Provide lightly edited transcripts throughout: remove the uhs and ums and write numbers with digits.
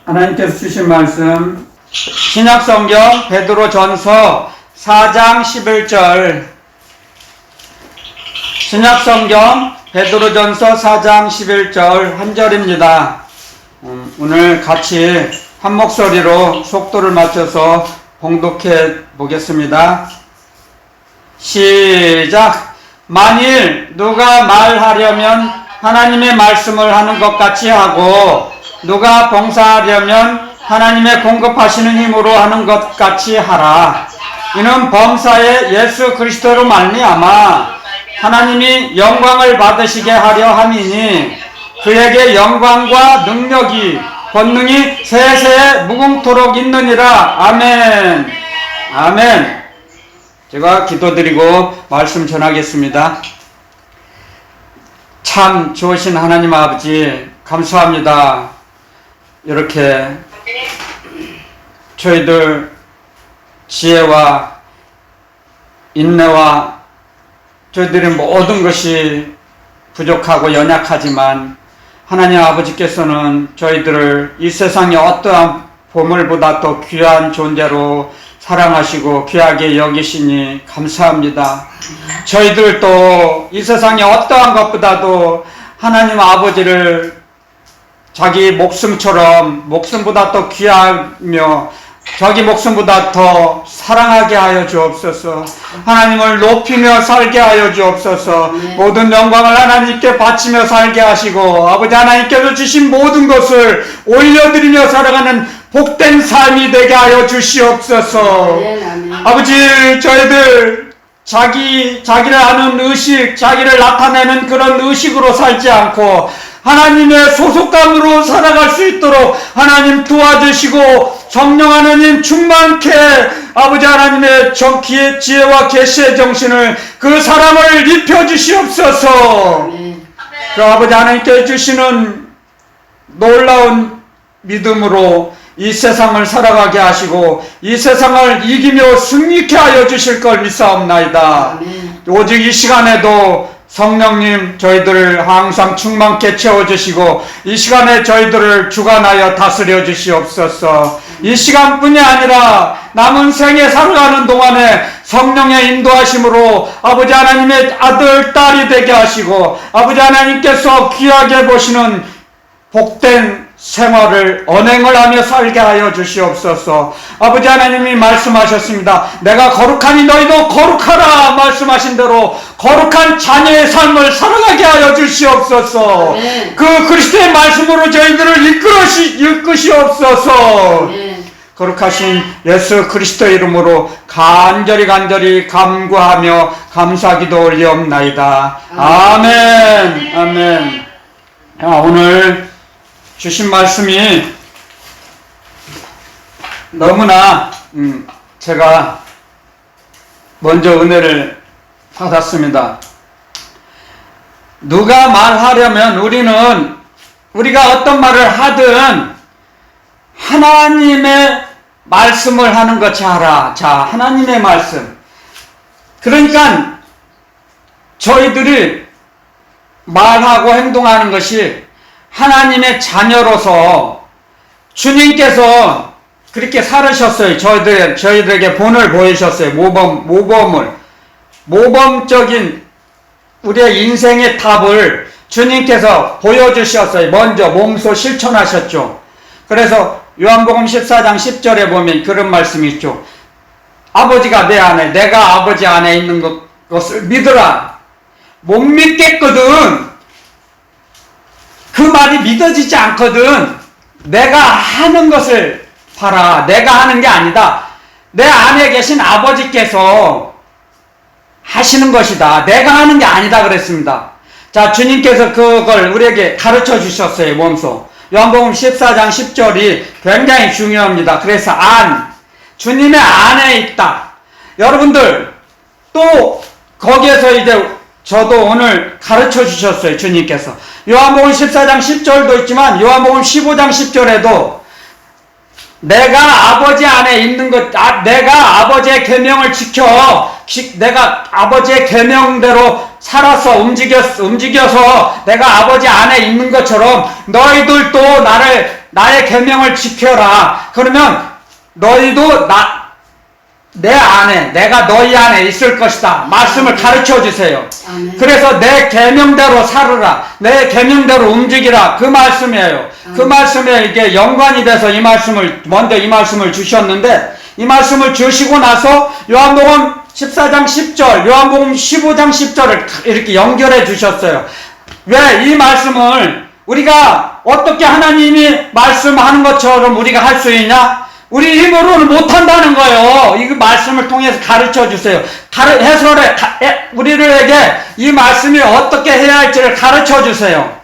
하나님께서 주신 말씀 신약성경 베드로전서 4장 11절 신약성경 베드로전서 4장 11절 한 절입니다. 오늘 같이 한 목소리로 속도를 맞춰서 봉독해 보겠습니다. 시작. 만일 누가 말하려면 하나님의 말씀을 하는 것 같이 하고 누가 봉사하려면 하나님의 공급하시는 힘으로 하는 것 같이 하라. 이는 범사에 예수 그리스도로 말미암아 하나님이 영광을 받으시게 하려 함이니 그에게 영광과 능력이 권능이 세세에 무궁토록 있느니라. 아멘. 아멘. 제가 기도드리고 말씀 전하겠습니다. 참 좋으신 하나님 아버지 감사합니다. 이렇게 저희들 지혜와 인내와 저희들의 모든 것이 부족하고 연약하지만 하나님 아버지께서는 저희들을 이 세상의 어떠한 보물보다 더 귀한 존재로 사랑하시고 귀하게 여기시니 감사합니다. 저희들도 이 세상의 어떠한 것보다도 하나님 아버지를 자기 목숨처럼 목숨보다 더 귀하며 자기 목숨보다 더 사랑하게 하여 주옵소서. 하나님을 높이며 살게 하여 주옵소서. 모든 영광을 하나님께 바치며 살게 하시고 아버지 하나님께서 주신 모든 것을 올려드리며 살아가는 복된 삶이 되게 하여 주시옵소서. 아버지 저희들 자기를 아는 의식, 자기를 나타내는 그런 의식으로 살지 않고 하나님의 소속감으로 살아갈 수 있도록 하나님 도와주시고 성령 하나님 충만케 아버지 하나님의 지혜와 계시의 정신을 그 사람을 입혀주시옵소서. 그 아버지 하나님께 주시는 놀라운 믿음으로 이 세상을 살아가게 하시고 이 세상을 이기며 승리케 하여 주실 걸 믿사옵나이다. 오직 이 시간에도 성령님 저희들을 항상 충만케 채워주시고 이 시간에 저희들을 주관하여 다스려 주시옵소서. 이 시간뿐이 아니라 남은 생에 살아가는 동안에 성령의 인도하심으로 아버지 하나님의 아들, 딸이 되게 하시고 아버지 하나님께서 귀하게 보시는 복된 생활을 언행을 하며 살게 하여 주시옵소서. 아버지 하나님이 말씀하셨습니다. 내가 거룩하니 너희도 거룩하라 말씀하신 대로 거룩한 자녀의 삶을 살아가게 하여 주시옵소서. 그 그리스도의 말씀으로 저희들을 이끄시옵소서. 거룩하신 예수 그리스도 이름으로 간절히 간구하며 감사기도 올리옵나이다. 아멘. 아멘. 오늘 주신 말씀이 너무나 제가 먼저 은혜를 받았습니다. 누가 말하려면 우리가 어떤 말을 하든 하나님의 말씀을 하는 것이 하라. 자, 하나님의 말씀. 그러니까 저희들이 말하고 행동하는 것이 하나님의 자녀로서 주님께서 그렇게 살으셨어요. 저희들에게 본을 보이셨어요. 모범적인 우리의 인생의 답을 주님께서 보여주셨어요. 먼저 몸소 실천하셨죠. 그래서 요한복음 14장 10절에 보면 그런 말씀이 있죠. 아버지가 내 안에, 내가 아버지 안에 있는 것을 믿으라. 못 믿겠거든. 그 말이 믿어지지 않거든. 내가 하는 것을 봐라. 내가 하는 게 아니다. 내 안에 계신 아버지께서 하시는 것이다. 내가 하는 게 아니다 그랬습니다. 자, 주님께서 그걸 우리에게 가르쳐 주셨어요. 몸소. 요한복음 14장 10절이 굉장히 중요합니다. 그래서 주님의 안에 있다. 여러분들 또 거기에서 이제 저도 오늘 가르쳐 주셨어요. 주님께서 요한복음 14장 10절도 있지만 요한복음 15장 10절에도 내가 아버지 안에 있는 것, 내가 아버지의 계명을 지켜, 내가 아버지의 계명대로 살아서 움직여서 내가 아버지 안에 있는 것처럼 너희들도 나를 나의 계명을 지켜라. 그러면 너희도 내 안에, 내가 너희 안에 있을 것이다. 말씀을 가르쳐 주세요. 아멘. 그래서 내 계명대로 살으라. 내 계명대로 움직이라. 그 말씀이에요. 그 말씀에 이게 연관이 돼서 먼저 이 말씀을 주셨는데, 이 말씀을 주시고 나서 요한복음 14장 10절, 요한복음 15장 10절을 이렇게 연결해 주셨어요. 왜 이 말씀을 우리가 어떻게 하나님이 말씀하는 것처럼 우리가 할 수 있냐? 우리 힘으로는 못한다는 거예요. 이 말씀을 통해서 가르쳐 주세요. 우리들에게 이 말씀이 어떻게 해야 할지를 가르쳐 주세요.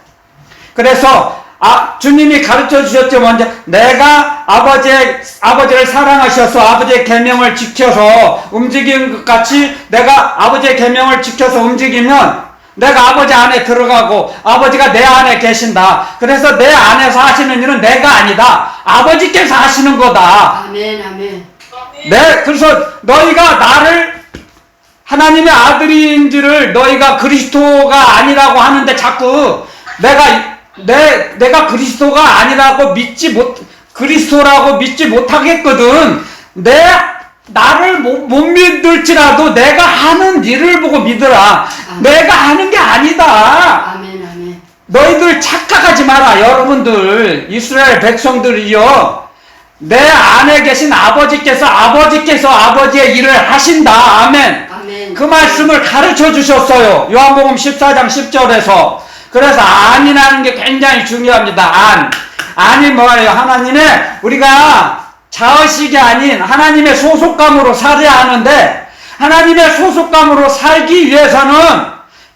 그래서 주님이 가르쳐 주셨죠. 먼저 내가 아버지를 사랑하셔서 아버지의 계명을 지켜서 움직이는 것 같이 내가 아버지의 계명을 지켜서 움직이면 내가 아버지 안에 들어가고 아버지가 내 안에 계신다. 그래서 내 안에서 하시는 일은 내가 아니다. 아버지께서 하시는 거다. 아멘, 아멘. 그래서 너희가 나를 하나님의 아들인지를 너희가 그리스도가 아니라고 하는데 자꾸 내가 그리스도가 아니라고 그리스도라고 믿지 못하겠거든. 나를 못 믿을지라도 내가 하는 일을 보고 믿으라. 아멘. 내가 하는 게 아니다. 아멘, 아멘. 너희들 착각하지 마라. 여러분들 이스라엘 백성들이요, 내 안에 계신 아버지께서 아버지의 일을 하신다. 아멘. 아멘. 그 말씀을 가르쳐 주셨어요. 요한복음 14장 10절에서. 그래서 안이라는 게 굉장히 중요합니다. 안이 뭐예요? 우리가 자의식이 아닌 하나님의 소속감으로 살아야 하는데, 하나님의 소속감으로 살기 위해서는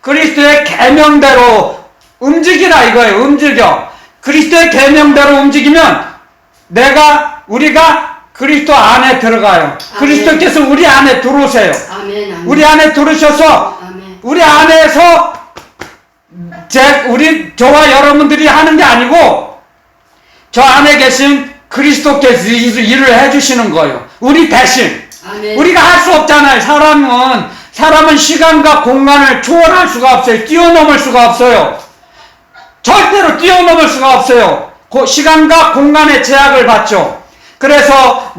그리스도의 계명대로 움직이라 이거예요. 움직여. 그리스도의 계명대로 움직이면 우리가 그리스도 안에 들어가요. 아멘. 그리스도께서 우리 안에 들어오세요. 아멘, 아멘. 우리 안에 들어오셔서 아멘. 우리 안에서 저와 여러분들이 하는 게 아니고 저 안에 계신 그리스도께서 일을 해주시는 거예요. 우리 대신. 아멘. 우리가 할 수 없잖아요. 사람은 시간과 공간을 초월할 수가 없어요. 뛰어넘을 수가 없어요. 절대로 뛰어넘을 수가 없어요. 시간과 공간의 제약을 받죠. 그래서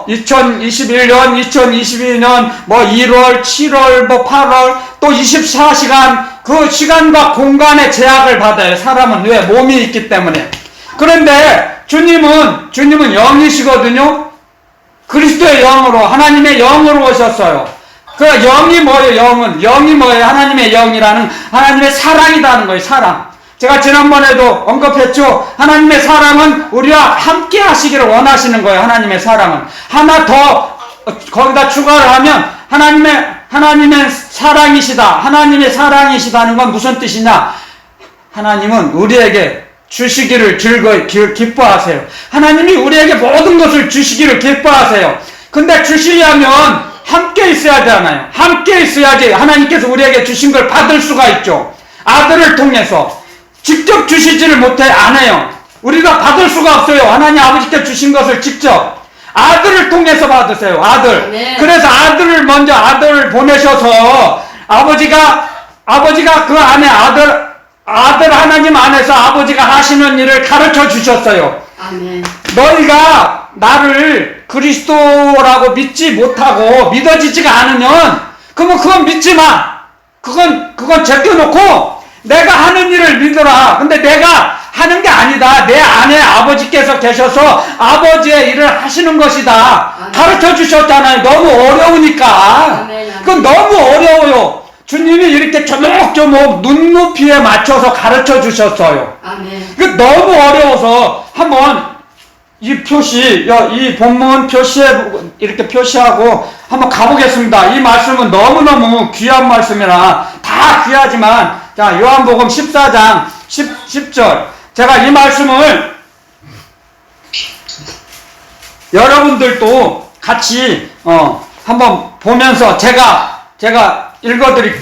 2021년, 2022년, 1월, 7월, 8월, 또 24시간 그 시간과 공간의 제약을 받아요. 사람은 왜? 몸이 있기 때문에. 그런데 주님은 영이시거든요. 그리스도의 영으로, 하나님의 영으로 오셨어요. 그 영이 뭐예요? 영이 뭐예요? 하나님의 영이라는, 하나님의 사랑이라는 거예요. 사랑. 제가 지난번에도 언급했죠. 하나님의 사랑은 우리와 함께 하시기를 원하시는 거예요. 하나님의 사랑은. 하나 더 거기다 추가를 하면 하나님의 사랑이시다. 하나님의 사랑이시다는 건 무슨 뜻이냐? 하나님은 우리에게 주시기를 즐거이 기뻐하세요. 하나님이 우리에게 모든 것을 주시기를 기뻐하세요. 근데 주시려면 함께 있어야 되잖아요. 함께 있어야지 하나님께서 우리에게 주신 걸 받을 수가 있죠. 아들을 통해서. 직접 주시지를 안 해요. 우리가 받을 수가 없어요. 하나님 아버지께 주신 것을 직접. 아들을 통해서 받으세요. 아들. 네. 그래서 아들을 보내셔서 아버지가 그 안에 아들 하나님 안에서 아버지가 하시는 일을 가르쳐 주셨어요. 아멘. 너희가 나를 그리스도라고 믿지 못하고 믿어지지가 않으면 그러면 그건 믿지 마. 그건 제껴놓고 내가 하는 일을 믿어라. 근데 내가 하는 게 아니다. 내 안에 아버지께서 계셔서 아버지의 일을 하시는 것이다. 아멘. 가르쳐 주셨잖아요. 너무 어려우니까. 아멘. 그건 너무 어려워요. 주님이 이렇게 조목조목 눈높이에 맞춰서 가르쳐 주셨어요. 아멘. 그 너무 어려워서 한번 이 본문 이렇게 표시하고 한번 가보겠습니다. 이 말씀은 너무너무 귀한 말씀이라 다 귀하지만, 자, 요한복음 14장 10절. 제가 이 말씀을 여러분들도 같이, 한번 보면서 제가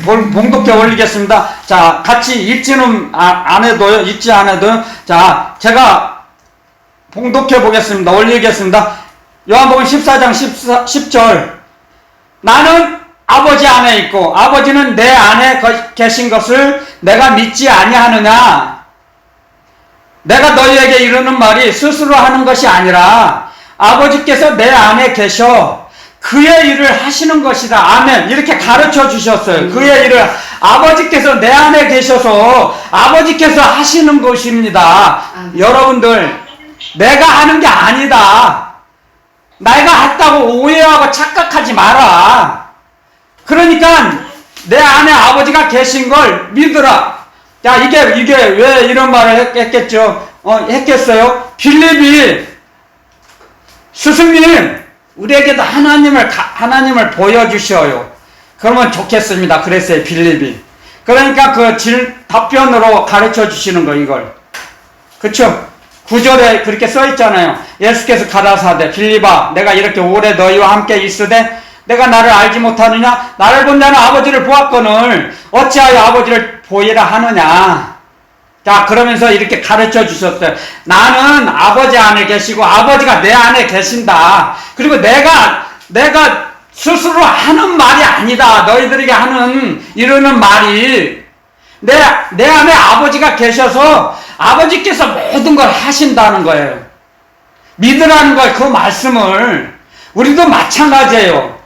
봉독해 올리겠습니다. 자, 같이 읽지는 안 해도요. 읽지 안 해도요. 자, 제가 봉독해 보겠습니다. 올리겠습니다. 요한복음 14장 10절. 나는 아버지 안에 있고 아버지는 내 안에 계신 것을 내가 믿지 아니하느냐. 내가 너희에게 이르는 말이 스스로 하는 것이 아니라 아버지께서 내 안에 계셔 그의 일을 하시는 것이다. 아멘. 이렇게 가르쳐 주셨어요. 그의 일을 아버지께서 내 안에 계셔서 아버지께서 하시는 것입니다. 여러분들 내가 하는 게 아니다. 내가 했다고 오해하고 착각하지 마라. 그러니까 내 안에 아버지가 계신 걸 믿으라. 야, 이게 왜 이런 말을 했겠어요? 빌립이 스승님, 우리에게도 하나님을 보여주셔요. 그러면 좋겠습니다. 그랬어요, 빌립이. 그러니까 답변으로 가르쳐 주시는 거, 이걸. 그쵸? 9절에 그렇게 써 있잖아요. 예수께서 가라사대, 빌립아, 내가 이렇게 오래 너희와 함께 있으되 내가 나를 알지 못하느냐? 나를 본 자는 아버지를 보았거늘 어찌하여 아버지를 보이라 하느냐? 자, 그러면서 이렇게 가르쳐 주셨어요. 나는 아버지 안에 계시고 아버지가 내 안에 계신다. 그리고 내가 스스로 하는 말이 아니다. 너희들에게 이르는 말이 내 안에 아버지가 계셔서 아버지께서 모든 걸 하신다는 거예요. 믿으라는 거예요. 그 말씀을. 우리도 마찬가지예요.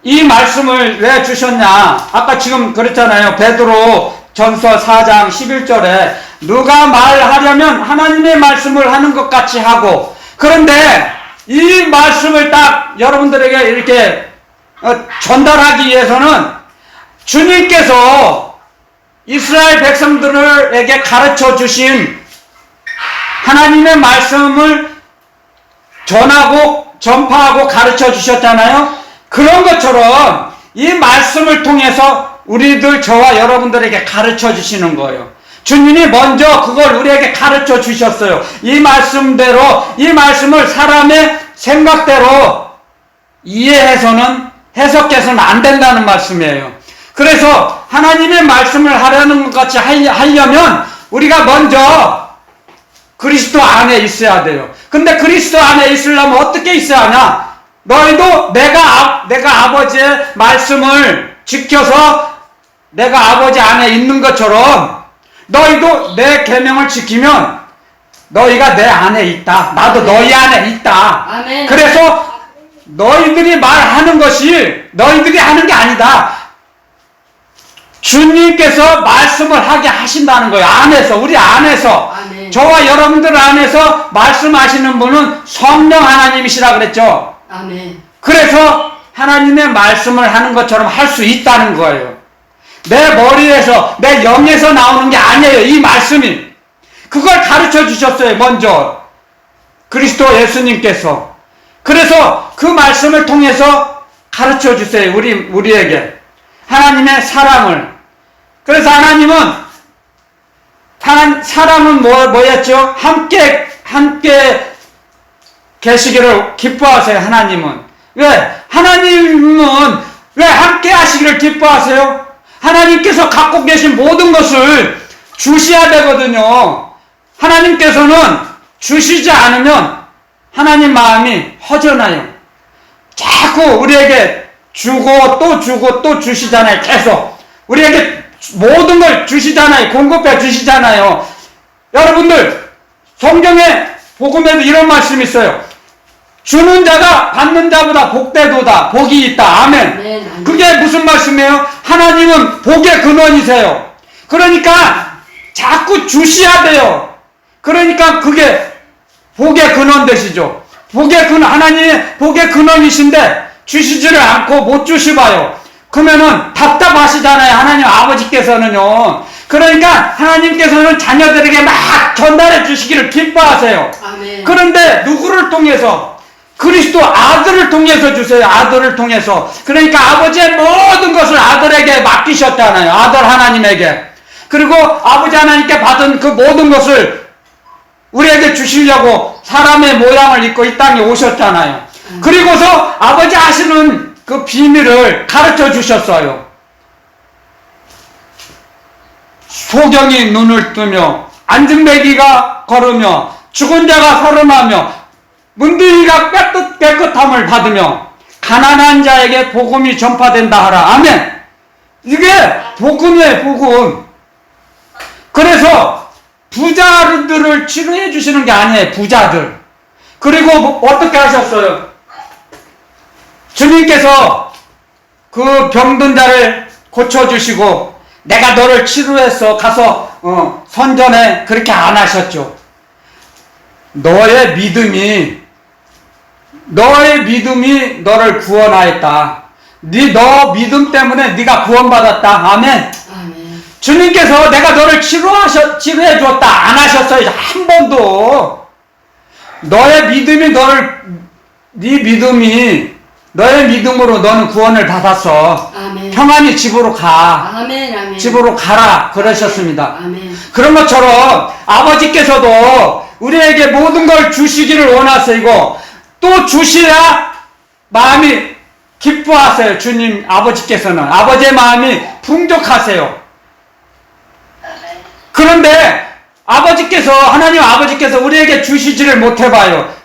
이 말씀을 왜 주셨냐? 아까 지금 그랬잖아요. 베드로 전서 4장 11절에 누가 말하려면 하나님의 말씀을 하는 것 같이 하고, 그런데 이 말씀을 딱 여러분들에게 이렇게 전달하기 위해서는 주님께서 이스라엘 백성들에게 가르쳐 주신 하나님의 말씀을 전파하고 가르쳐 주셨잖아요. 그런 것처럼 이 말씀을 통해서 우리들, 저와 여러분들에게 가르쳐 주시는 거예요. 주님이 먼저 그걸 우리에게 가르쳐 주셨어요. 이 말씀대로, 이 말씀을 사람의 생각대로 해석해서는 안 된다는 말씀이에요. 그래서 하나님의 말씀을 하려는 것 같이 하려면 우리가 먼저 그리스도 안에 있어야 돼요. 근데 그리스도 안에 있으려면 어떻게 있어야 하냐? 너희도 내가 아버지의 말씀을 지켜서 내가 아버지 안에 있는 것처럼 너희도 내 계명을 지키면 너희가 내 안에 있다. 나도 너희 안에 있다. 아멘. 그래서 너희들이 말하는 것이 너희들이 하는 게 아니다. 주님께서 말씀을 하게 하신다는 거예요. 안에서, 우리 안에서. 아멘. 저와 여러분들 안에서 말씀하시는 분은 성령 하나님이시라 그랬죠. 아멘. 그래서 하나님의 말씀을 하는 것처럼 할 수 있다는 거예요. 내 머리에서, 내 영에서 나오는 게 아니에요. 이 말씀이. 그걸 가르쳐 주셨어요. 먼저 그리스도 예수님께서. 그래서 그 말씀을 통해서 가르쳐 주세요. 우리에게 하나님의 사랑을. 그래서 사랑은 뭐였죠? 함께 계시기를 기뻐하세요. 하나님은 왜 함께 하시기를 기뻐하세요? 하나님께서 갖고 계신 모든 것을 주셔야 되거든요. 하나님께서는 주시지 않으면 하나님 마음이 허전해요. 자꾸 우리에게 주고 또 주시잖아요. 계속 우리에게 모든 걸 주시잖아요. 공급해 주시잖아요. 여러분들, 성경에 복음에도 이런 말씀이 있어요. 주는 자가 받는 자보다 복되도다. 복이 있다. 아멘. 네, 그게 무슨 말씀이에요? 하나님은 복의 근원이세요. 그러니까 자꾸 주셔야 돼요. 그러니까 그게 복의 근원 되시죠. 하나님의 복의 근원이신데 주시지를 않고 못 주시봐요. 그러면은 답답하시잖아요. 하나님 아버지께서는요. 그러니까 하나님께서는 자녀들에게 막 전달해 주시기를 기뻐하세요. 아멘. 그런데 누구를 통해서? 그리스도 아들을 통해서 주세요. 아들을 통해서. 그러니까 아버지의 모든 것을 아들에게 맡기셨잖아요. 아들 하나님에게. 그리고 아버지 하나님께 받은 그 모든 것을 우리에게 주시려고 사람의 모양을 입고 이 땅에 오셨잖아요. 그리고서 아버지 하시는 그 비밀을 가르쳐 주셨어요. 소경이 눈을 뜨며 안증뱅이가 걸으며 죽은 자가 살아나며 문둥이가 깨끗함을 받으며 가난한 자에게 복음이 전파된다 하라. 아멘. 이게 복음이에요. 복음. 그래서 부자들을 치료해 주시는 게 아니에요. 부자들. 그리고 어떻게 하셨어요? 주님께서 그 병든 자를 고쳐주시고 내가 너를 치료해서 가서 선전해, 그렇게 안 하셨죠. 너의 믿음이 너를 구원하였다. 너 믿음 때문에 네가 구원받았다. 아멘. 아멘. 주님께서 내가 너를 치료해 주었다 안 하셨어요. 한 번도. 너의 믿음이 너의 믿음으로 너는 구원을 받았어. 아멘. 평안히 집으로 가. 아멘. 아멘. 집으로 가라. 그러셨습니다. 아멘. 그런 것처럼 아버지께서도 우리에게 모든 걸 주시기를 원하시고 또 주셔야 마음이 기뻐하세요. 주님 아버지께서는 아버지의 마음이 풍족하세요. 그런데 하나님 아버지께서 우리에게 주시지를 못해봐요.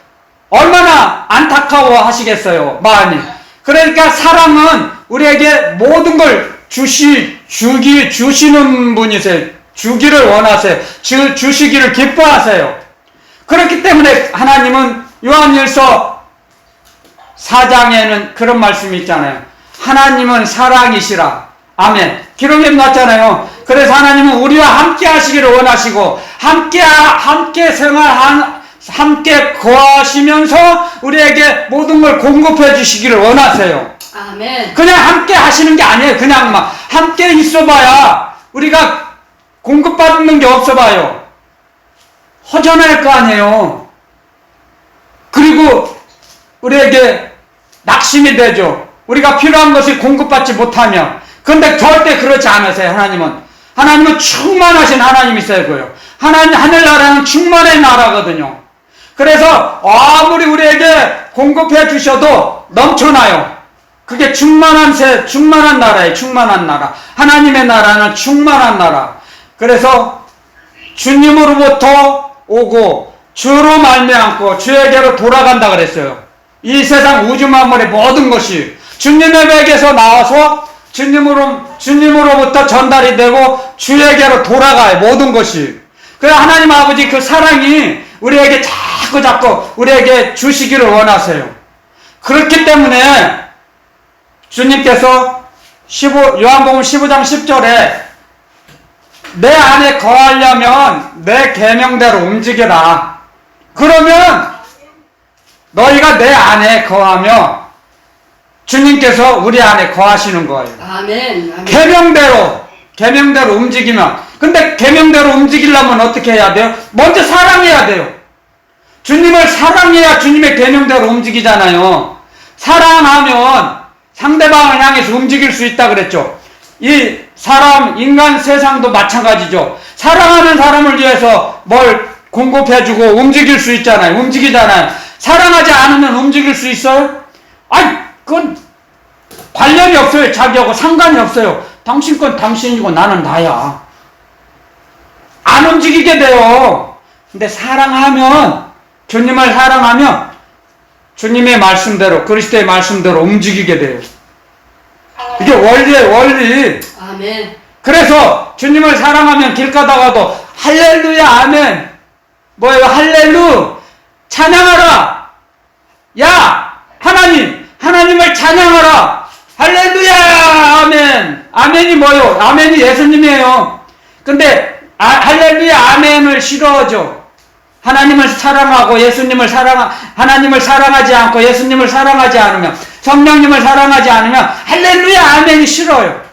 얼마나 안타까워 하시겠어요, 마음이. 그러니까 사랑은 우리에게 모든 걸 주시는 분이세요. 주기를 원하세요. 주시기를 기뻐하세요. 그렇기 때문에 하나님은 요한일서 4장에는 그런 말씀이 있잖아요. 하나님은 사랑이시라. 아멘. 기록에 났잖아요. 그래서 하나님은 우리와 함께 하시기를 원하시고 함께 함께 거하시면서 우리에게 모든 걸 공급해 주시기를 원하세요. 아멘. 그냥 함께 하시는 게 아니에요. 그냥 막 함께 있어봐야 우리가 공급받는 게 없어봐요. 허전할 거 아니에요. 그리고 우리에게 낙심이 되죠. 우리가 필요한 것을 공급받지 못하면. 그런데 절대 그렇지 않으세요. 하나님은 충만하신 하나님이세요. 하늘나라는 충만의 나라거든요. 그래서 아무리 우리에게 공급해 주셔도 넘쳐나요. 그게 충만한 나라예요. 충만한 나라. 하나님의 나라는 충만한 나라. 그래서 주님으로부터 오고 주로 말미암고 주에게로 돌아간다 그랬어요. 이 세상 우주 만물의 모든 것이 주님에게서 나와서 주님으로부터 전달이 되고 주에게로 돌아가요. 모든 것이. 그래서 하나님 아버지 그 사랑이 우리에게 자꾸 우리에게 주시기를 원하세요. 그렇기 때문에 주님께서 요한복음 15장 10절에 내 안에 거하려면 내 계명대로 움직여라. 그러면 너희가 내 안에 거하며 주님께서 우리 안에 거하시는 거예요. 아멘. 아멘. 계명대로 움직이면. 근데 계명대로 움직이려면 어떻게 해야 돼요? 먼저 사랑해야 돼요. 주님을 사랑해야 주님의 계명대로 움직이잖아요. 사랑하면 상대방을 향해서 움직일 수 있다 그랬죠. 인간 세상도 마찬가지죠. 사랑하는 사람을 위해서 뭘 공급해주고 움직이잖아요. 사랑하지 않으면 움직일 수 있어요? 그건 관련이 없어요. 자기하고 상관이 없어요. 당신 건 당신이고 나는 나야. 안 움직이게 돼요. 근데 주님을 사랑하면 주님의 말씀대로, 그리스도의 말씀대로 움직이게 돼요. 이게 원리예요, 원리. 아멘. 그래서 주님을 사랑하면 길 가다가도 할렐루야, 아멘. 뭐예요? 할렐루. 찬양하라. 야, 하나님을 찬양하라. 할렐루야, 아멘. 아멘이 뭐요? 아멘이 예수님이에요. 근데 할렐루야, 아멘을 싫어하죠. 하나님을 사랑하고 하나님을 사랑하지 않고 예수님을 사랑하지 않으면, 성령님을 사랑하지 않으면 할렐루야, 아멘이 싫어요.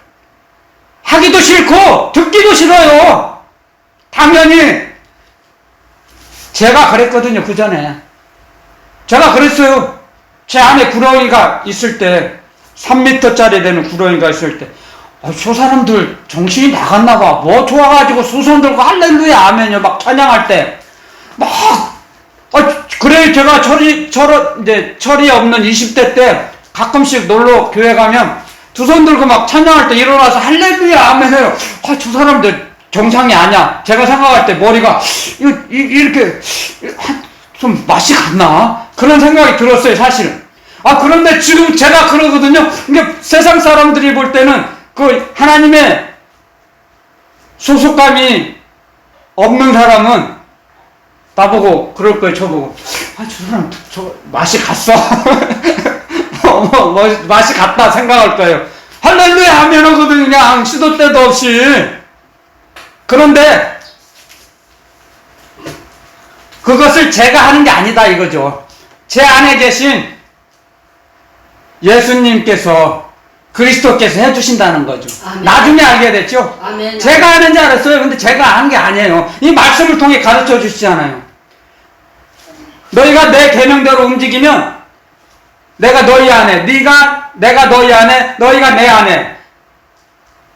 하기도 싫고 듣기도 싫어요. 당연히 제가 그랬거든요. 그 전에 제가 그랬어요. 제 안에 구렁이가 있을 때, 3m짜리 되는 구렁이가 있을 때, 저 사람들 정신이 나갔나 봐. 뭐 좋아가지고 수선 들고 할렐루야, 아멘이요 막 찬양할 때 그래. 제가 철이 없는 20대 때 가끔씩 놀러 교회 가면 두 손 들고 막 찬양할 때 일어나서 할렐루야, 아멘 해요. 저 사람들 정상이 아니야. 제가 생각할 때 머리가 이렇게 좀 맛이 갔나? 그런 생각이 들었어요, 사실은. 그런데 지금 제가 그러거든요. 그러니까 세상 사람들이 볼 때는 그 하나님의 소속감이 없는 사람은 나보고 그럴 거예요. 저보고 아, 저 사람 저 맛이 갔어. 맛이 갔다 생각할 거예요. 할렐루야 하면 하거든 그냥 시도 때도 없이. 그런데 그것을 제가 하는 게 아니다 이거죠. 제 안에 계신 예수님께서 그리스도께서 해주신다는 거죠. 아멘. 나중에 알게 됐죠. 아멘. 제가 하는 줄 알았어요. 근데 제가 한 게 아니에요. 이 말씀을 통해 가르쳐 주시잖아요. 너희가 내 계명대로 움직이면 내가 너희 안에, 내가 너희 안에, 너희가 내 안에.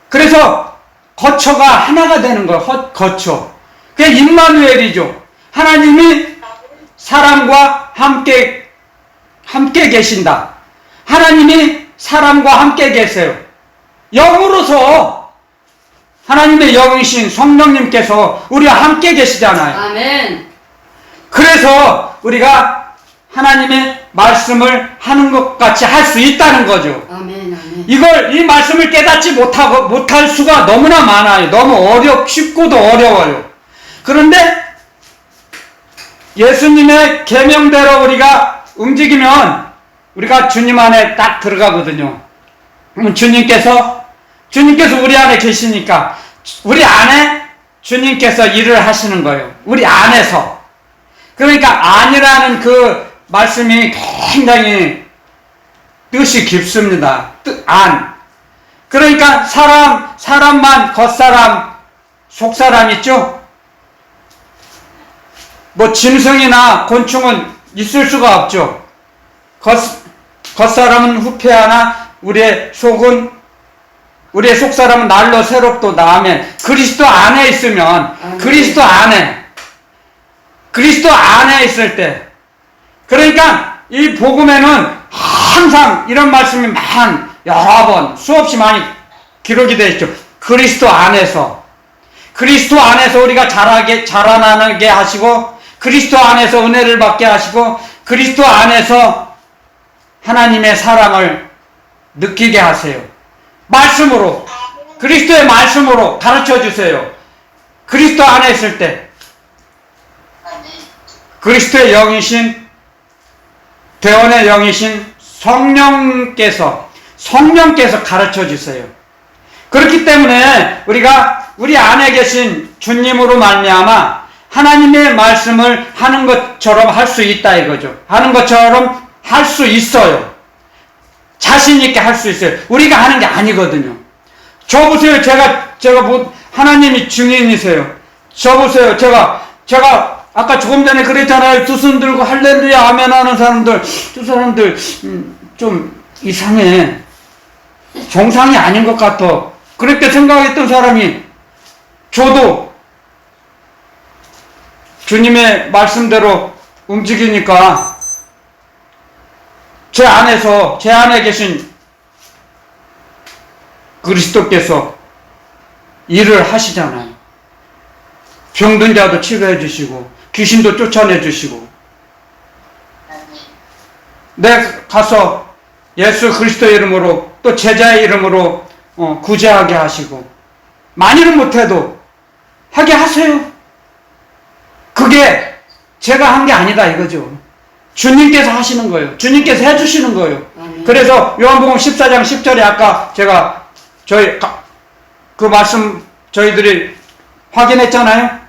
그래서 거처가 하나가 되는 거예요. 거처. 그게 임마누엘이죠. 하나님이 사람과 함께 계신다. 하나님이 사람과 함께 계세요. 영으로서 하나님의 영이신 성령님께서 우리와 함께 계시잖아요. 아멘. 그래서 우리가 하나님의 말씀을 하는 것 같이 할 수 있다는 거죠. 아멘. 아멘. 이 말씀을 깨닫지 못할 수가 너무나 많아요. 너무 쉽고도 어려워요. 그런데 예수님의 계명대로 우리가 움직이면 우리가 주님 안에 딱 들어가거든요. 그럼 주님께서 우리 안에 계시니까 우리 안에 주님께서 일을 하시는 거예요. 우리 안에서. 그러니까 안이라는 그 말씀이 굉장히 뜻이 깊습니다. 안. 그러니까 사람만 겉사람, 속사람 있죠? 뭐 짐승이나 곤충은 있을 수가 없죠. 겉사람은 후패하나 우리의 속사람은 날로 새롭도다. 아멘. 그리스도 안에 있으면 아멘. 그리스도 안에 있을 때, 그러니까 이 복음에는 항상 이런 말씀이 여러 번 수없이 많이 기록이 되어 있죠. 그리스도 안에서 우리가 자라나게 하시고, 그리스도 안에서 은혜를 받게 하시고, 그리스도 안에서 하나님의 사랑을 느끼게 하세요. 말씀으로, 그리스도의 말씀으로 가르쳐 주세요. 그리스도 안에 있을 때 그리스도의 영이신, 대원의 영이신 성령께서 가르쳐 주세요. 그렇기 때문에 우리가 우리 안에 계신 주님으로 말미암아 하나님의 말씀을 하는 것처럼 할 수 있다 이거죠. 하는 것처럼 할 수 있어요. 자신 있게 할 수 있어요. 우리가 하는 게 아니거든요. 저 보세요. 제가 하나님이 증인이세요. 저 보세요. 제가 아까 조금 전에 그랬잖아요. 두 손 들고 할렐루야 아멘 하는 사람들, 두 사람들 좀 이상해. 정상이 아닌 것 같아. 그렇게 생각했던 사람이, 저도 주님의 말씀대로 움직이니까 제 안에 계신 그리스도께서 일을 하시잖아요. 병든 자도 치료해 주시고, 귀신도 쫓아내 주시고, 내가 가서 예수 그리스도의 이름으로, 또 제자의 이름으로 구제하게 하시고, 많이는 못해도 하게 하세요. 그게 제가 한 게 아니다 이거죠. 주님께서 하시는 거예요. 주님께서 해주시는 거예요. 아멘. 그래서 요한복음 14장 10절에 아까 제가 그 말씀 저희들이 확인했잖아요.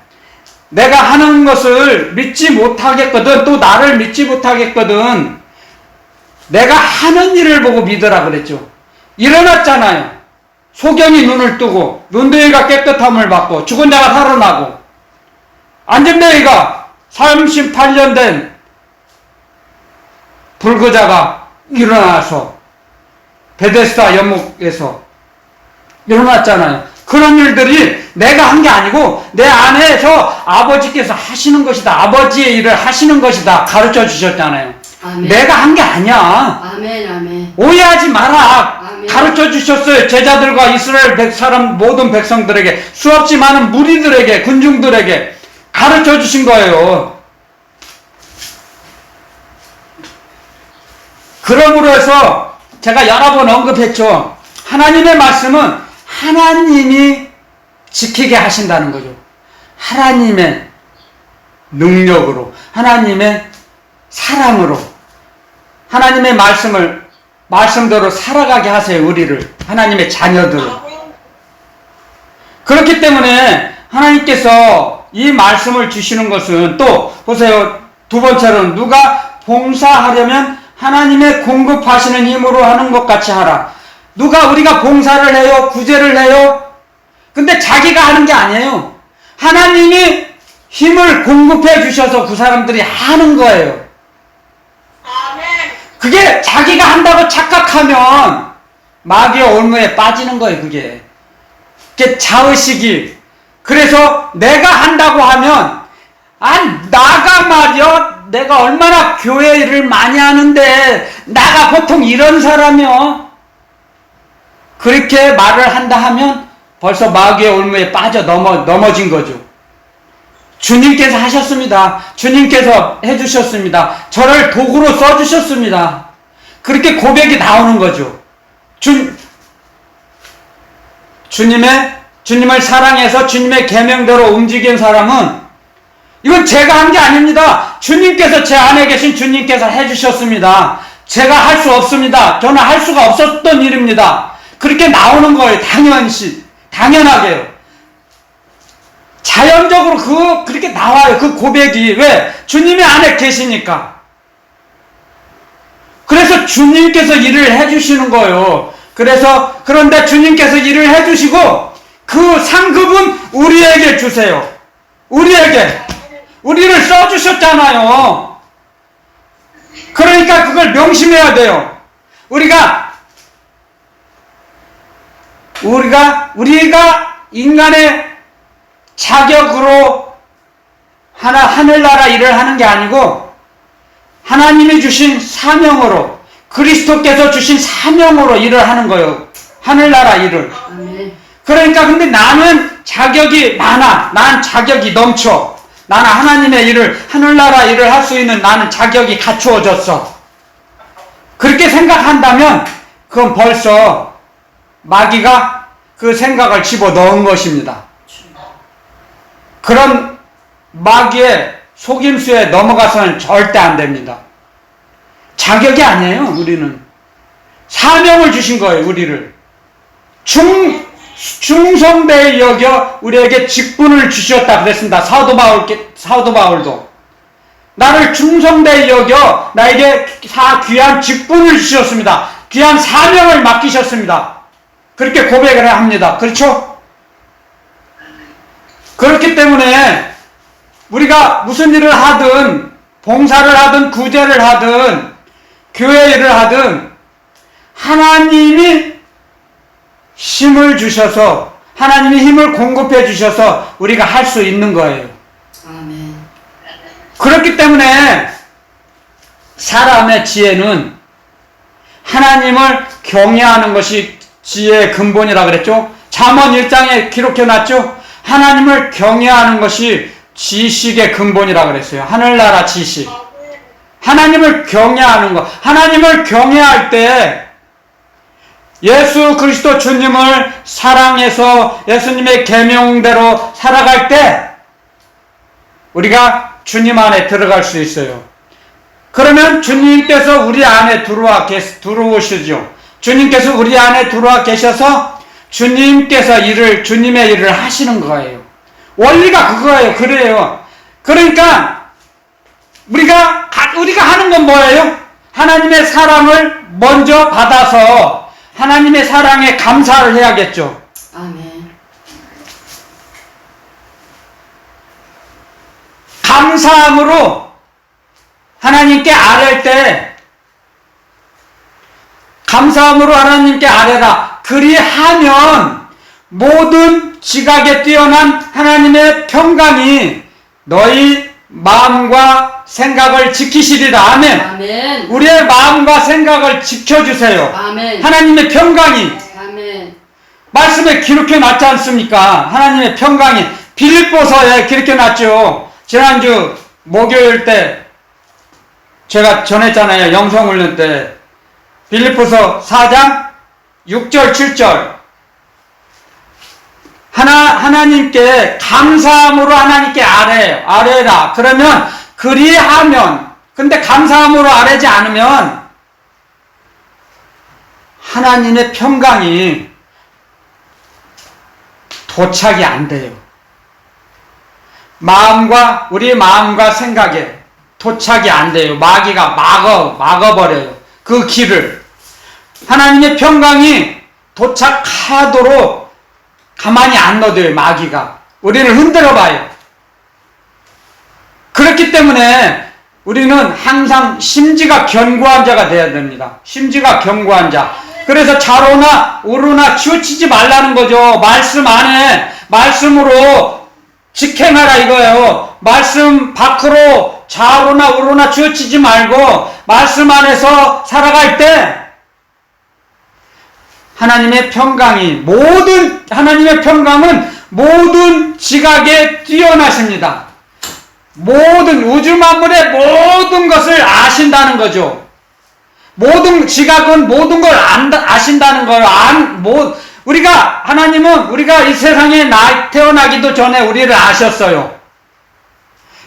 내가 하는 것을 믿지 못하겠거든, 또 나를 믿지 못하겠거든, 내가 하는 일을 보고 믿으라 그랬죠. 일어났잖아요. 소경이 눈을 뜨고, 눈덩이가 깨끗함을 받고, 죽은 자가 살아나고, 안전뱅이가 38년 된 불구자가 일어나서 베데스다 연못에서 일어났잖아요. 그런 일들이 내가 한 게 아니고 내 안에서 아버지께서 하시는 것이다. 아버지의 일을 하시는 것이다. 가르쳐 주셨잖아요. 아멘. 내가 한 게 아니야. 아멘. 아멘. 오해하지 마라. 아멘. 가르쳐 주셨어요. 제자들과 이스라엘 사람 모든 백성들에게, 수없이 많은 무리들에게, 군중들에게 가르쳐 주신 거예요. 그러므로 해서 제가 여러 번 언급했죠. 하나님의 말씀은 하나님이 지키게 하신다는 거죠. 하나님의 능력으로, 하나님의 사랑으로, 하나님의 말씀대로 살아가게 하세요. 우리를, 하나님의 자녀들을. 그렇기 때문에 하나님께서 이 말씀을 주시는 것은, 또 보세요. 두 번째로는 누가 봉사하려면 하나님의 공급하시는 힘으로 하는 것 같이 하라. 우리가 봉사를 해요? 구제를 해요? 근데 자기가 하는 게 아니에요. 하나님이 힘을 공급해 주셔서 그 사람들이 하는 거예요. 그게 자기가 한다고 착각하면 마귀의 올무에 빠지는 거예요. 그게 자의식이. 그래서 내가 한다고 하면, 나가 말이야, 내가 얼마나 교회 일을 많이 하는데 나가 보통 이런 사람이요, 그렇게 말을 한다 하면 벌써 마귀의 올무에 빠져 넘어진 거죠. 주님께서 하셨습니다. 주님께서 해주셨습니다. 저를 도구로 써주셨습니다. 그렇게 고백이 나오는 거죠. 주님을 사랑해서 주님의 계명대로 움직인 사람은, 이건 제가 한 게 아닙니다. 주님께서, 제 안에 계신 주님께서 해주셨습니다. 제가 할 수 없습니다. 저는 할 수가 없었던 일입니다. 그렇게 나오는 거예요. 당연하게요. 자연적으로 그렇게 나와요. 그 고백이. 왜? 주님이 안에 계시니까. 그래서 주님께서 일을 해주시는 거예요. 그런데 주님께서 일을 해주시고, 그 상급은 우리에게 주세요. 우리를 써주셨잖아요. 그러니까 그걸 명심해야 돼요. 우리가 인간의 자격으로 하늘나라 일을 하는 게 아니고, 하나님이 주신 사명으로, 그리스도께서 주신 사명으로 일을 하는 거예요. 하늘나라 일을. 그러니까 근데 나는 자격이 많아. 난 자격이 넘쳐. 나는 하나님의 일을, 하늘나라 일을 할 수 있는 나는 자격이 갖추어졌어. 그렇게 생각한다면 그건 벌써 마귀가 그 생각을 집어넣은 것입니다. 그런 마귀의 속임수에 넘어가서는 절대 안 됩니다. 자격이 아니에요. 우리는 사명을 주신 거예요. 우리를 충성되이 여겨 우리에게 직분을 주셨다 그랬습니다. 사도 바울도 나를 충성되이 여겨 나에게 귀한 직분을 주셨습니다. 귀한 사명을 맡기셨습니다. 그렇게 고백을 합니다. 그렇죠? 그렇기 때문에 우리가 무슨 일을 하든, 봉사를 하든, 구제를 하든, 교회 일을 하든, 하나님이 힘을 주셔서, 하나님이 힘을 공급해 주셔서 우리가 할 수 있는 거예요. 아멘. 그렇기 때문에 사람의 지혜는 하나님을 경외하는 것이 지혜의 근본이라 그랬죠. 잠언 1장에 기록해놨죠. 하나님을 경외하는 것이 지식의 근본이라 그랬어요. 하늘나라 지식. 하나님을 경외하는 것. 하나님을 경외할 때 예수 그리스도 주님을 사랑해서 예수님의 계명대로 살아갈 때 우리가 주님 안에 들어갈 수 있어요. 그러면 주님께서 우리 안에 들어오시죠. 주님께서 우리 안에 들어와 계셔서 주님께서 주님의 일을 하시는 거예요. 원리가 그거예요. 그래요. 그러니까 우리가 하는 건 뭐예요? 하나님의 사랑을 먼저 받아서 하나님의 사랑에 감사를 해야겠죠. 아멘. 감사함으로 하나님께 아랠 때, 감사함으로 하나님께 아뢰라. 그리하면 모든 지각에 뛰어난 하나님의 평강이 너희 마음과 생각을 지키시리라. 아멘. 아멘. 우리의 마음과 생각을 지켜주세요. 아멘. 하나님의 평강이. 아멘. 말씀에 기록해 놨지 않습니까? 하나님의 평강이. 빌립보서에 기록해 놨죠. 지난주 목요일 때 제가 전했잖아요. 영성훈련 때. 빌립보서 4장 6절 7절 하나님께 감사함으로 하나님께 아뢰라. 그러면 그리하면, 근데 감사함으로 아뢰지 않으면 하나님의 평강이 도착이 안 돼요. 우리 마음과 생각에 도착이 안 돼요. 마귀가 막아버려요. 그 길을. 하나님의 평강이 도착하도록 가만히 안 놔둬요, 마귀가. 우리를 흔들어 봐요. 그렇기 때문에 우리는 항상 심지가 견고한 자가 되어야 됩니다. 심지가 견고한 자. 그래서 좌로나 우로나 치우치지 말라는 거죠. 말씀 안에, 말씀으로 직행하라 이거예요. 말씀 밖으로 좌로나 우로나 치우치지 말고 말씀 안에서 살아갈 때 하나님의 평강은 모든 지각에 뛰어나십니다. 모든 우주 만물의 모든 것을 아신다는 거죠. 모든 지각은 모든 걸 아신다는 거예요. 하나님은 우리가 이 세상에 태어나기도 전에 우리를 아셨어요.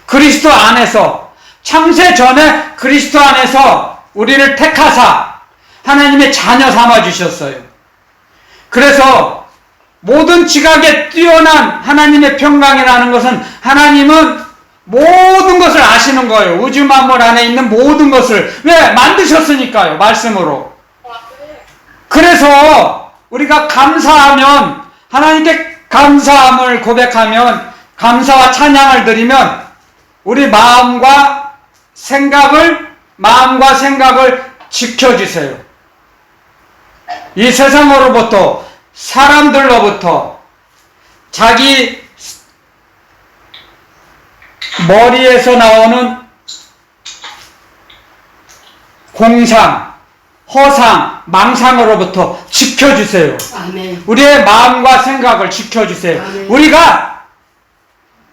그리스도 안에서, 창세 전에 그리스도 안에서 우리를 택하사 하나님의 자녀 삼아 주셨어요. 그래서 모든 지각에 뛰어난 하나님의 평강이라는 것은 하나님은 모든 것을 아시는 거예요. 우주 만물 안에 있는 모든 것을. 왜? 만드셨으니까요. 말씀으로. 그래서 우리가 감사하면, 하나님께 감사함을 고백하면, 감사와 찬양을 드리면 우리 마음과 생각을 지켜주세요. 이 세상으로부터, 사람들로부터, 자기 머리에서 나오는 공상, 허상, 망상으로부터 지켜주세요. 아멘. 우리의 마음과 생각을 지켜주세요. 아멘.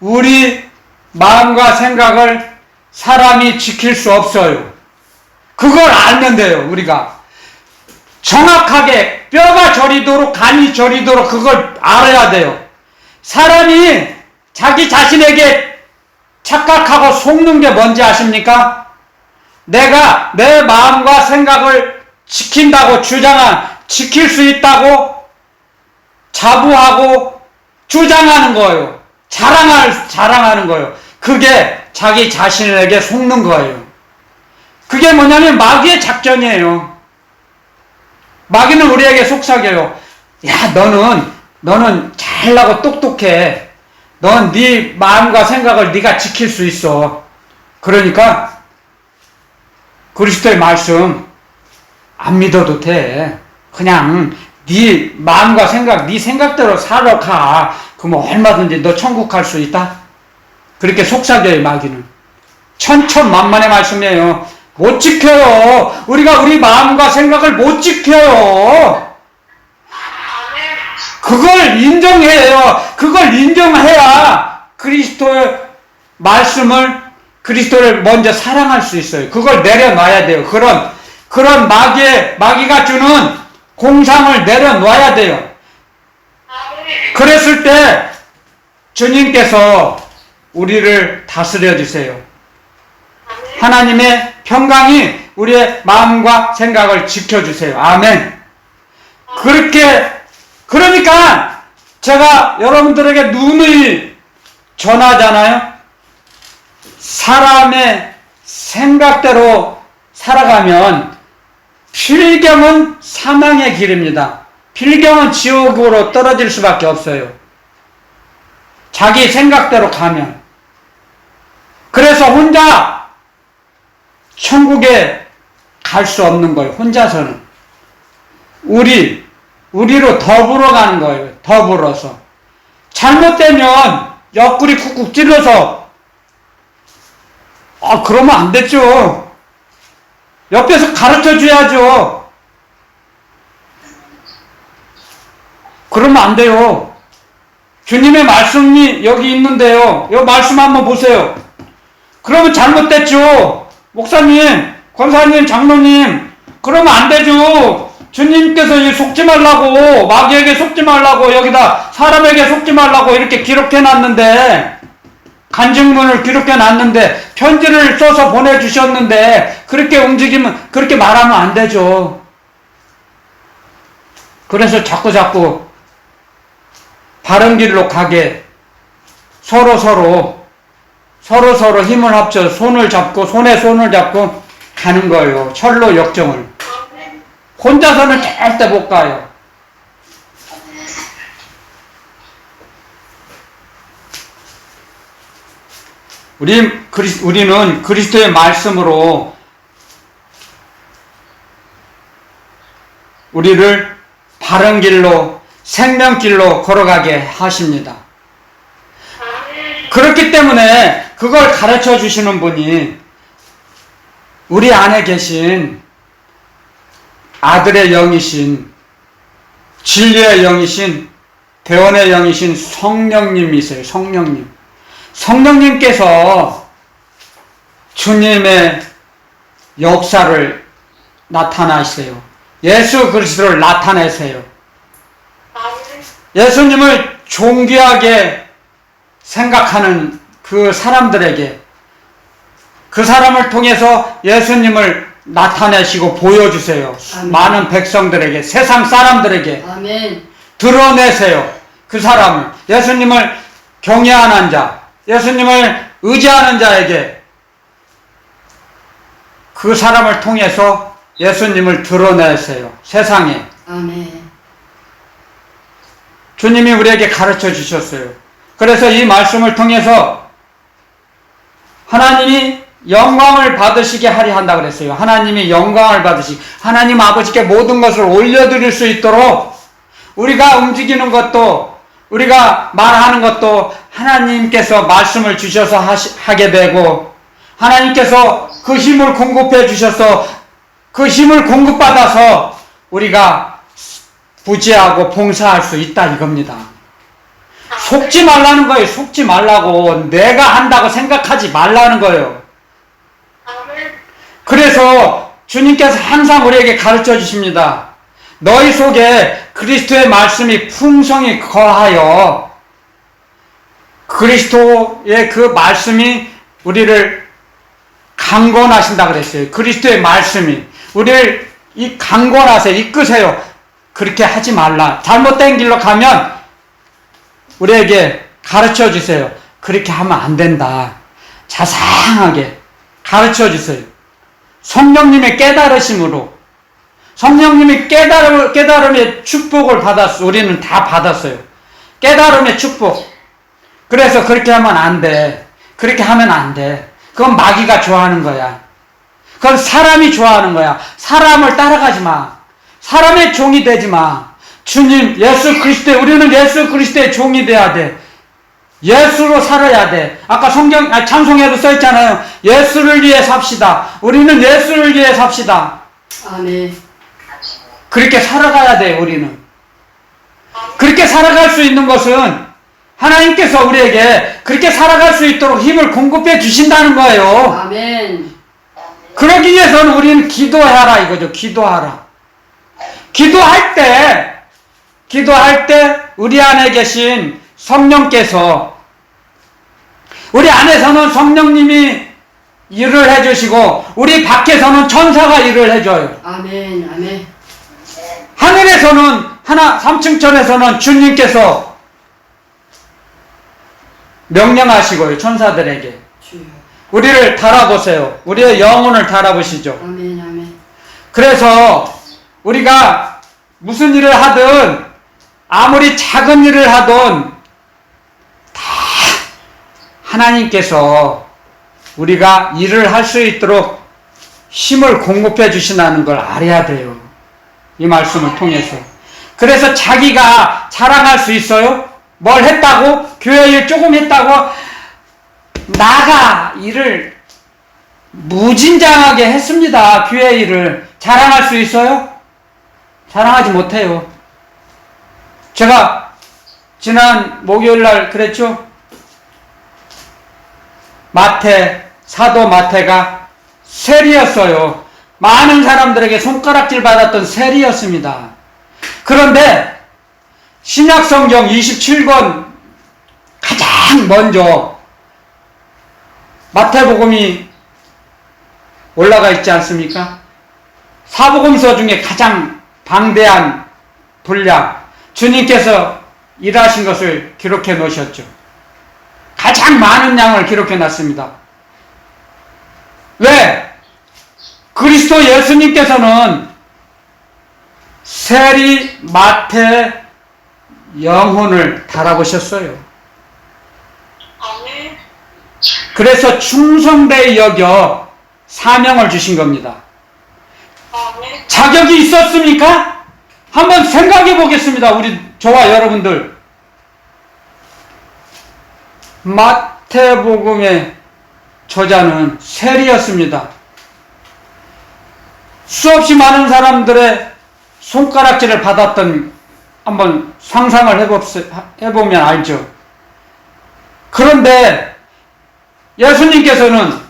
우리 마음과 생각을 사람이 지킬 수 없어요. 그걸 알면 돼요. 우리가 정확하게 뼈가 저리도록, 간이 저리도록 그걸 알아야 돼요. 사람이 자기 자신에게 착각하고 속는 게 뭔지 아십니까? 내가 내 마음과 생각을 지킨다고 지킬 수 있다고 자부하고 주장하는 거예요. 자랑하는 거예요. 그게 자기 자신에게 속는 거예요. 그게 뭐냐면 마귀의 작전이에요. 마귀는 우리에게 속삭여요. 야, 너는 잘나고 똑똑해. 넌 네 마음과 생각을 네가 지킬 수 있어. 그러니까 그리스도의 말씀 안 믿어도 돼. 그냥 네 마음과 생각, 네 생각대로 살아가. 그러면 얼마든지 너 천국 갈 수 있다. 그렇게 속삭여요, 마귀는. 천천만만의 말씀이에요. 못 지켜요. 우리가 우리 마음과 생각을 못 지켜요. 그걸 인정해요. 그걸 인정해야 그리스도의 그리스도를 먼저 사랑할 수 있어요. 그걸 내려놔야 돼요. 그런 마귀가 주는 공상을 내려놔야 돼요. 그랬을 때 주님께서 우리를 다스려 주세요. 하나님의 평강이 우리의 마음과 생각을 지켜주세요. 아멘. 그러니까 제가 여러분들에게 누누이 전하잖아요. 사람의 생각대로 살아가면 필경은 사망의 길입니다. 필경은 지옥으로 떨어질 수밖에 없어요. 자기 생각대로 가면. 그래서 혼자 천국에 갈 수 없는 거예요. 혼자서는. 우리로 더불어 가는 거예요. 더불어서. 잘못되면 옆구리 쿡쿡 찔러서 그러면 안 됐죠. 옆에서 가르쳐 줘야죠. 그러면 안 돼요. 주님의 말씀이 여기 있는데요. 이 말씀 한번 보세요. 그러면 잘못됐죠. 목사님, 권사님, 장로님, 그러면 안 되죠. 주님께서 이 속지 말라고, 마귀에게 속지 말라고, 여기다 사람에게 속지 말라고 이렇게 기록해 놨는데, 간증문을 기록해 놨는데, 편지를 써서 보내주셨는데, 그렇게 움직이면, 그렇게 말하면 안 되죠. 그래서 자꾸 바른 길로 가게 서로 힘을 합쳐 손에 손을 잡고 가는 거예요. 철로 역정을. 혼자서는 절대 못 가요. 우리는 그리스도의 말씀으로 우리를 바른 길로, 생명길로 걸어가게 하십니다. 그렇기 때문에 그걸 가르쳐 주시는 분이 우리 안에 계신 아들의 영이신, 진리의 영이신, 대원의 영이신 성령님이세요. 성령님. 성령님께서 주님의 역사를 나타나세요. 예수 그리스도를 나타내세요. 예수님을 존귀하게 생각하는 그 사람들에게, 그 사람을 통해서 예수님을 나타내시고 보여주세요. 아멘. 많은 백성들에게, 세상 사람들에게 아멘. 드러내세요. 그 사람을, 예수님을 경외하는 자, 예수님을 의지하는 자에게 그 사람을 통해서 예수님을 드러내세요. 세상에. 아멘. 주님이 우리에게 가르쳐 주셨어요. 그래서 이 말씀을 통해서 하나님이 영광을 받으시게 하려 한다 그랬어요. 하나님이 영광을 받으시게, 하나님 아버지께 모든 것을 올려드릴 수 있도록 우리가 움직이는 것도, 우리가 말하는 것도 하나님께서 말씀을 주셔서 하게 되고, 하나님께서 그 힘을 공급해 주셔서 그 힘을 공급받아서 우리가 부지하고 봉사할 수 있다 이겁니다. 속지 말라는 거예요. 속지 말라고. 내가 한다고 생각하지 말라는 거예요. 그래서 주님께서 항상 우리에게 가르쳐 주십니다. 너희 속에 그리스도의 말씀이 풍성히 거하여, 그리스도의 그 말씀이 우리를 강권하신다 그랬어요. 그리스도의 말씀이 우리를 강권하세요. 이끄세요. 그렇게 하지 말라. 잘못된 길로 가면 우리에게 가르쳐 주세요. 그렇게 하면 안 된다. 자상하게 가르쳐 주세요. 성령님의 깨달으심으로, 성령님이 깨달음의 축복을 받았어요. 우리는 다 받았어요. 깨달음의 축복. 그래서 그렇게 하면 안 돼. 그렇게 하면 안 돼. 그건 마귀가 좋아하는 거야. 그건 사람이 좋아하는 거야. 사람을 따라가지 마. 사람의 종이 되지 마. 주님, 예수 그리스도의, 우리는 예수 그리스도의 종이 돼야 돼. 예수로 살아야 돼. 아까 찬송에도 써있잖아요. 예수를 위해 삽시다. 우리는 예수를 위해 삽시다. 아멘. 그렇게 살아가야 돼, 우리는. 그렇게 살아갈 수 있는 것은 하나님께서 우리에게 그렇게 살아갈 수 있도록 힘을 공급해 주신다는 거예요. 아멘. 그러기 위해서는 우리는 기도하라 이거죠. 기도하라. 기도할 때 우리 안에 계신 성령께서, 우리 안에서는 성령님이 일을 해주시고 우리 밖에서는 천사가 일을 해줘요. 아멘. 아멘. 하늘에서는 3층천에서는 주님께서 명령하시고요. 천사들에게 주여. 우리를 달아보세요. 우리의 영혼을 달아보시죠. 아멘. 아멘. 그래서 우리가 무슨 일을 하든, 아무리 작은 일을 하든 다 하나님께서 우리가 일을 할 수 있도록 힘을 공급해 주신다는 걸 알아야 돼요. 이 말씀을 통해서. 그래서 자기가 자랑할 수 있어요? 뭘 했다고? 교회 일 조금 했다고? 나가 일을 무진장하게 했습니다. 교회 일을. 자랑할 수 있어요? 자랑하지 못해요. 제가 지난 목요일날 그랬죠? 사도 마태가 세리였어요. 많은 사람들에게 손가락질 받았던 세리였습니다. 그런데 신약성경 27권 가장 먼저 마태복음이 올라가 있지 않습니까? 사복음서 중에 가장 방대한 분량, 주님께서 일하신 것을 기록해 놓으셨죠. 가장 많은 양을 기록해 놨습니다. 왜? 그리스도 예수님께서는 세리, 마태, 영혼을 달아보셨어요. 그래서 충성되이 여겨 사명을 주신 겁니다. 자격이 있었습니까? 한번 생각해 보겠습니다. 저와 여러분들. 마태복음의 저자는 세리였습니다. 수없이 많은 사람들의 손가락질을 받았던, 한번 상상을 해보면 알죠. 그런데 예수님께서는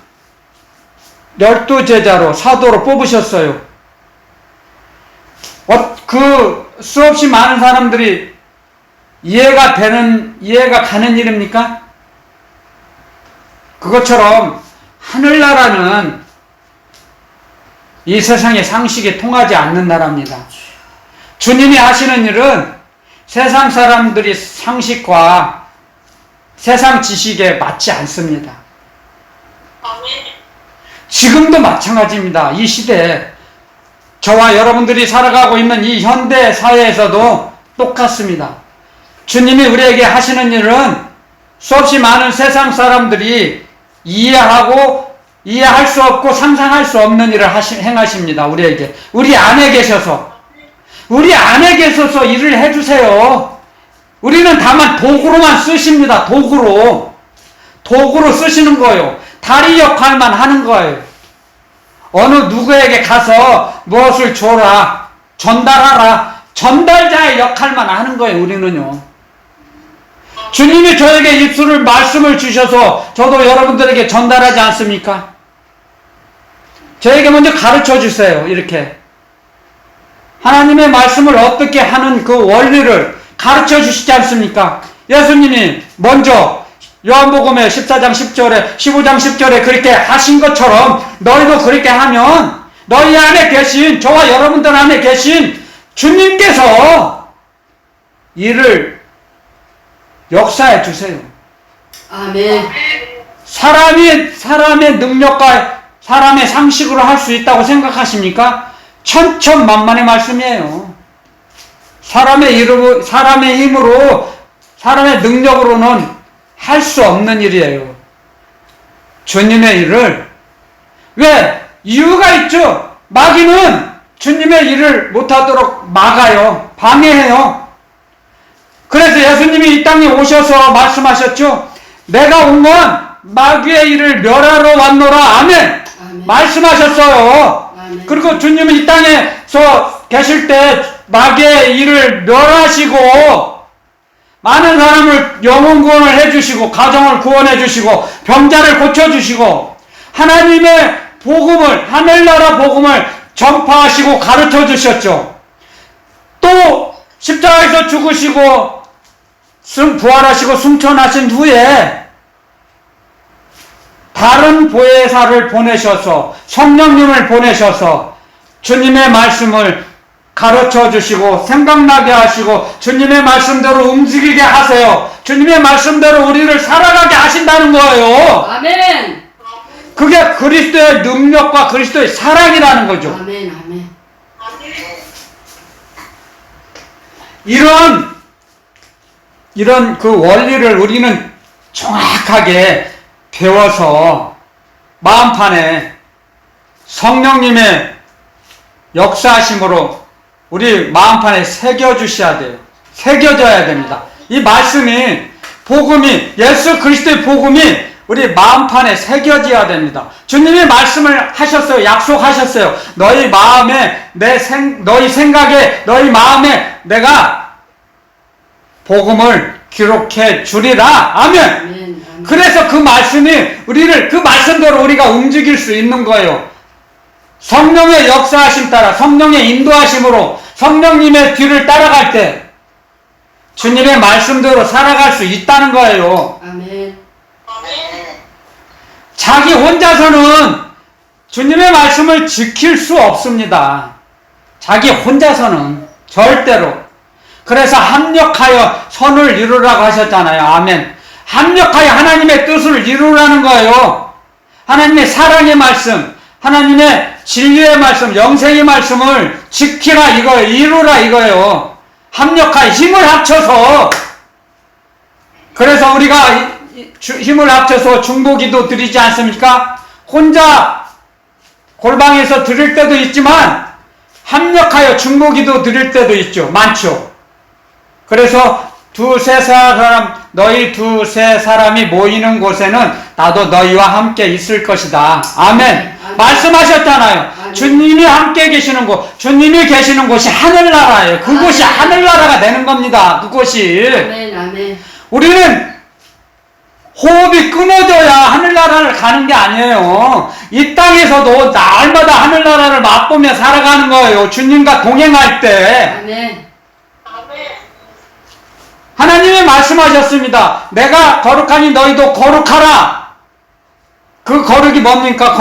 12제자로 사도로 뽑으셨어요. 그 수없이 많은 사람들이 이해가 가는 일입니까? 그것처럼 하늘나라는 이 세상의 상식에 통하지 않는 나라입니다. 주님이 하시는 일은 세상 사람들이 상식과 세상 지식에 맞지 않습니다. 지금도 마찬가지입니다. 이 시대에 저와 여러분들이 살아가고 있는 이 현대 사회에서도 똑같습니다. 주님이 우리에게 하시는 일은 수없이 많은 세상 사람들이 이해할 수 없고 상상할 수 없는 일을 행하십니다. 우리에게. 우리 안에 계셔서 일을 해주세요. 우리는 다만 도구로만 쓰십니다. 도구로 쓰시는 거예요. 다리 역할만 하는 거예요. 어느 누구에게 가서 무엇을 줘라, 전달하라, 전달자의 역할만 하는 거예요. 우리는요. 주님이 저에게 말씀을 주셔서 저도 여러분들에게 전달하지 않습니까? 저에게 먼저 가르쳐 주세요. 이렇게 하나님의 말씀을 어떻게 하는 그 원리를 가르쳐 주시지 않습니까? 예수님이 먼저 요한복음의 14장 10절에 15장 10절에 그렇게 하신 것처럼 너희도 그렇게 하면 너희 안에 계신, 저와 여러분들 안에 계신 주님께서 일을 역사해 주세요. 아멘. 사람의 능력과 사람의 상식으로 할 수 있다고 생각하십니까? 천천만만의 말씀이에요. 사람의 힘으로, 사람의 능력으로는 할 수 없는 일이에요. 주님의 일을. 왜? 이유가 있죠. 마귀는 주님의 일을 못하도록 막아요. 방해해요. 그래서 예수님이 이 땅에 오셔서 말씀하셨죠. 내가 온 건 마귀의 일을 멸하러 왔노라. 아멘. 말씀하셨어요. 아멘. 그리고 주님은 이 땅에서 계실 때 마귀의 일을 멸하시고 많은 사람을 영혼 구원을 해주시고 가정을 구원해 주시고 병자를 고쳐주시고 하나님의 복음을, 하늘나라 복음을 전파하시고 가르쳐 주셨죠. 또 십자가에서 죽으시고 부활하시고 승천하신 후에 다른 보혜사를 보내셔서, 성령님을 보내셔서 주님의 말씀을 가르쳐 주시고 생각나게 하시고 주님의 말씀대로 움직이게 하세요. 주님의 말씀대로 우리를 살아가게 하신다는 거예요. 아멘. 그게 그리스도의 능력과 그리스도의 사랑이라는 거죠. 아멘. 아멘. 이런 그 원리를 우리는 정확하게 배워서 마음판에 성령님의 역사하심으로 우리 마음판에 새겨주셔야 돼요. 새겨져야 됩니다. 이 말씀이, 복음이, 예수 그리스도의 복음이 우리 마음판에 새겨져야 됩니다. 주님이 말씀을 하셨어요. 약속하셨어요. 너희 마음에, 너희 생각에, 너희 마음에 내가 복음을 기록해 주리라. 아멘. 아멘. 그래서 그 말씀이 그 말씀대로 우리가 움직일 수 있는 거예요. 성령의 역사하심 따라 성령의 인도하심으로 성령님의 뒤를 따라갈 때 주님의 말씀대로 살아갈 수 있다는 거예요. 아멘. 자기 혼자서는 주님의 말씀을 지킬 수 없습니다. 자기 혼자서는 절대로. 그래서 합력하여 선을 이루라고 하셨잖아요. 아멘. 합력하여 하나님의 뜻을 이루라는 거예요. 하나님의 사랑의 말씀, 하나님의 진리의 말씀, 영생의 말씀을 지키라 이거예요. 이루라 이거예요. 합력하여 힘을 합쳐서. 그래서 우리가 힘을 합쳐서 중보기도 드리지 않습니까? 혼자 골방에서 드릴 때도 있지만 합력하여 중보기도 드릴 때도 있죠. 많죠. 그래서 두세 사람, 너희 두세 사람이 모이는 곳에는 나도 너희와 함께 있을 것이다. 아멘. 아멘. 말씀하셨잖아요. 아멘. 주님이 함께 계시는 곳, 주님이 계시는 곳이 하늘나라예요. 그곳이 아멘. 하늘나라가 되는 겁니다. 그곳이. 아멘. 아멘. 우리는 호흡이 끊어져야 하늘나라를 가는 게 아니에요. 이 땅에서도 날마다 하늘나라를 맛보며 살아가는 거예요. 주님과 동행할 때. 아멘. 하나님이 말씀하셨습니다. 내가 거룩하니 너희도 거룩하라. 그 거룩이 뭡니까?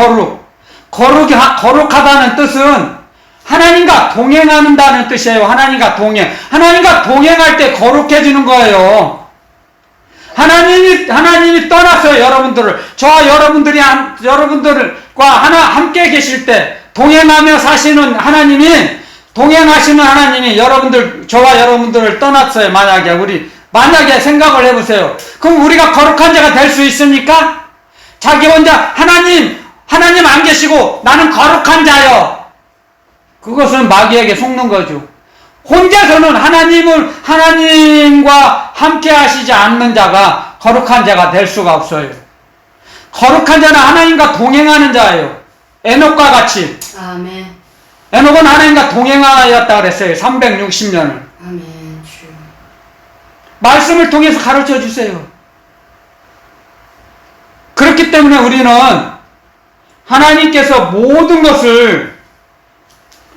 거룩하다는 뜻은 하나님과 동행한다는 뜻이에요. 하나님과 동행. 하나님과 동행할 때 거룩해지는 거예요. 하나님이 떠났어요, 여러분들을. 저와 여러분들과 함께 계실 때, 동행하며 사시는 하나님이, 동행하시는 하나님이 저와 여러분들을 떠났어요, 만약에 생각을 해보세요. 그럼 우리가 거룩한 자가 될 수 있습니까? 자기 혼자, 하나님 안 계시고, 나는 거룩한 자요. 그것은 마귀에게 속는 거죠. 혼자서는 하나님과 함께 하시지 않는 자가 거룩한 자가 될 수가 없어요. 거룩한 자는 하나님과 동행하는 자예요. 에녹과 같이. 아멘. 에녹은 하나님과 동행하였다 그랬어요. 360년을. 아멘. 주여. 말씀을 통해서 가르쳐 주세요. 그렇기 때문에 우리는 하나님께서 모든 것을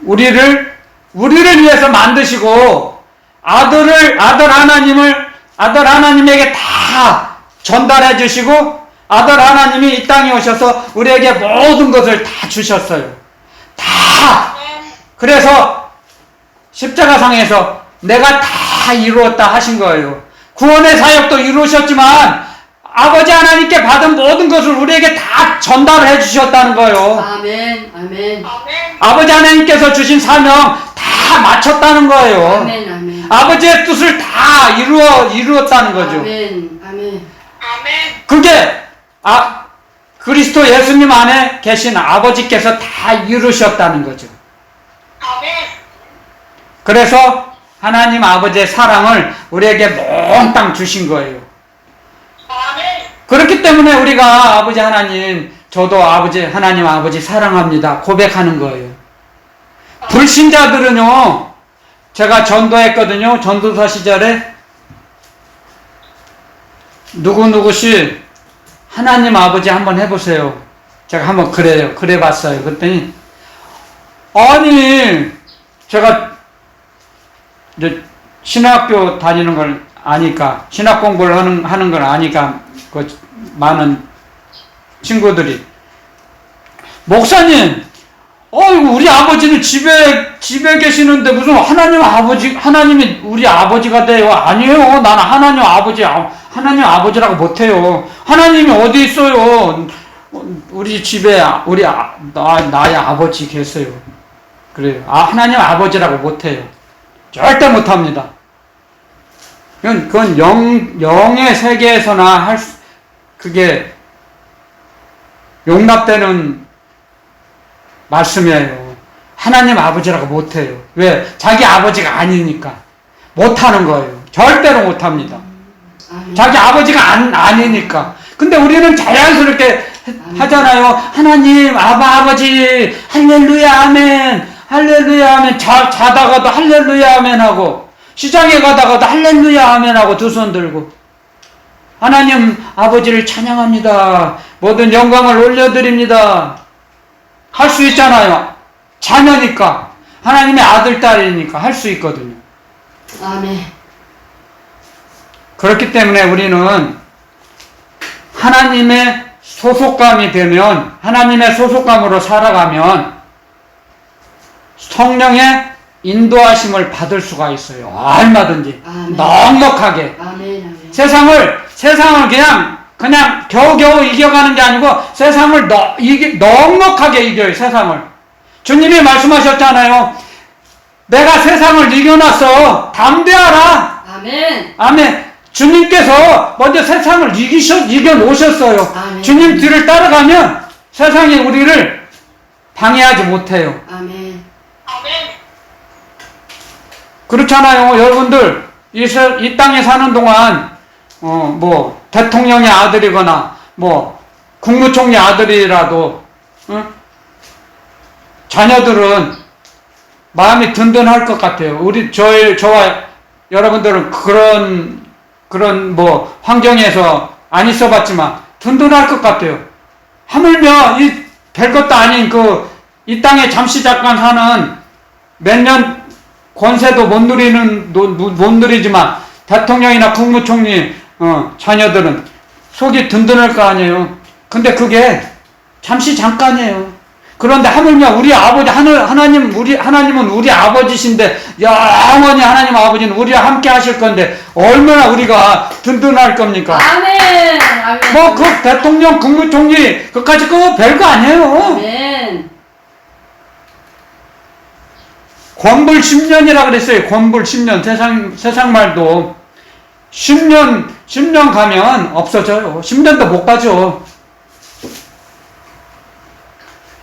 우리를 위해서 만드시고 아들 하나님에게 다 전달해 주시고 아들 하나님이 이 땅에 오셔서 우리에게 모든 것을 다 주셨어요. 다. 그래서 십자가상에서 내가 다 이루었다 하신 거예요. 구원의 사역도 이루셨지만 아버지 하나님께 받은 모든 것을 우리에게 다 전달해 주셨다는 거예요. 아멘. 아멘. 아버지 하나님께서 주신 사명 다 마쳤다는 거예요. 아멘. 아멘. 아버지의 뜻을 다 이루었다는 거죠. 아멘. 아멘. 그게 그리스도 예수님 안에 계신 아버지께서 다 이루셨다는 거죠. 그래서 하나님 아버지의 사랑을 우리에게 몽땅 주신 거예요. 그렇기 때문에 우리가 아버지 하나님, 저도 하나님 아버지 사랑합니다 고백하는 거예요. 불신자들은요, 제가 전도했거든요. 전도사 시절에 누구누구씨 하나님 아버지 한번 해보세요. 제가 한번 그래 봤어요. 그랬더니 아니 제가 이제 신학교 다니는 걸 아니까, 신학 공부를 하는 걸 아니까 그 많은 친구들이 목사님, 우리 아버지는 집에 계시는데 무슨 하나님이 우리 아버지가 돼요? 아니에요. 나는 하나님 아버지라고 못해요. 하나님이 어디 있어요? 우리 집에 나의 아버지 계세요. 그래요. 하나님 아버지라고 못해요. 절대 못합니다. 그건 영의 세계에서나 그게 용납되는 말씀이에요. 하나님 아버지라고 못해요. 왜? 자기 아버지가 아니니까. 못하는 거예요. 절대로 못합니다. 자기 아버지가 아니니까. 근데 우리는 자연스럽게 하잖아요. 하나님, 아버지, 할렐루야, 아멘. 할렐루야, 아멘. 자다가도 할렐루야, 아멘 하고, 시장에 가다가도 할렐루야, 아멘 하고 두 손 들고. 하나님 아버지를 찬양합니다. 모든 영광을 올려드립니다. 할 수 있잖아요. 자녀니까, 하나님의 아들, 딸이니까 할 수 있거든요. 아멘. 그렇기 때문에 우리는 하나님의 소속감이 되면, 하나님의 소속감으로 살아가면 성령의 인도하심을 받을 수가 있어요. 얼마든지. 아멘. 넉넉하게. 아멘. 아멘. 세상을 그냥 겨우겨우 이겨가는 게 아니고 세상을 넉넉하게 이겨요, 세상을. 주님이 말씀하셨잖아요. 내가 세상을 이겨놨어. 담대하라. 아멘. 아멘. 주님께서 먼저 세상을 이겨놓으셨어요. 아멘. 주님 뒤를 따라가면 세상이 우리를 방해하지 못해요. 아멘. 그렇잖아요. 여러분들, 이 땅에 사는 동안, 대통령의 아들이거나, 국무총리 아들이라도, 자녀들은 마음이 든든할 것 같아요. 저와 여러분들은 그런 환경에서 안 있어 봤지만, 든든할 것 같아요. 하물며, 별것도 아닌 이 땅에 잠시 잠깐 사는 몇 년 권세도 못 누리지만, 대통령이나 국무총리, 자녀들은 속이 든든할 거 아니에요. 근데 그게 잠시 잠깐이에요. 그런데 하물며 우리 아버지, 하나님은 우리 아버지신데, 영원히 하나님 아버지는 우리와 함께 하실 건데, 얼마나 우리가 든든할 겁니까? 아멘. 아멘. 그 대통령, 국무총리, 그까지 별거 아니에요. 아멘. 권불 10년이라 그랬어요. 권불 10년. 세상 말도 10년 가면 없어져요. 10년도 못 가죠.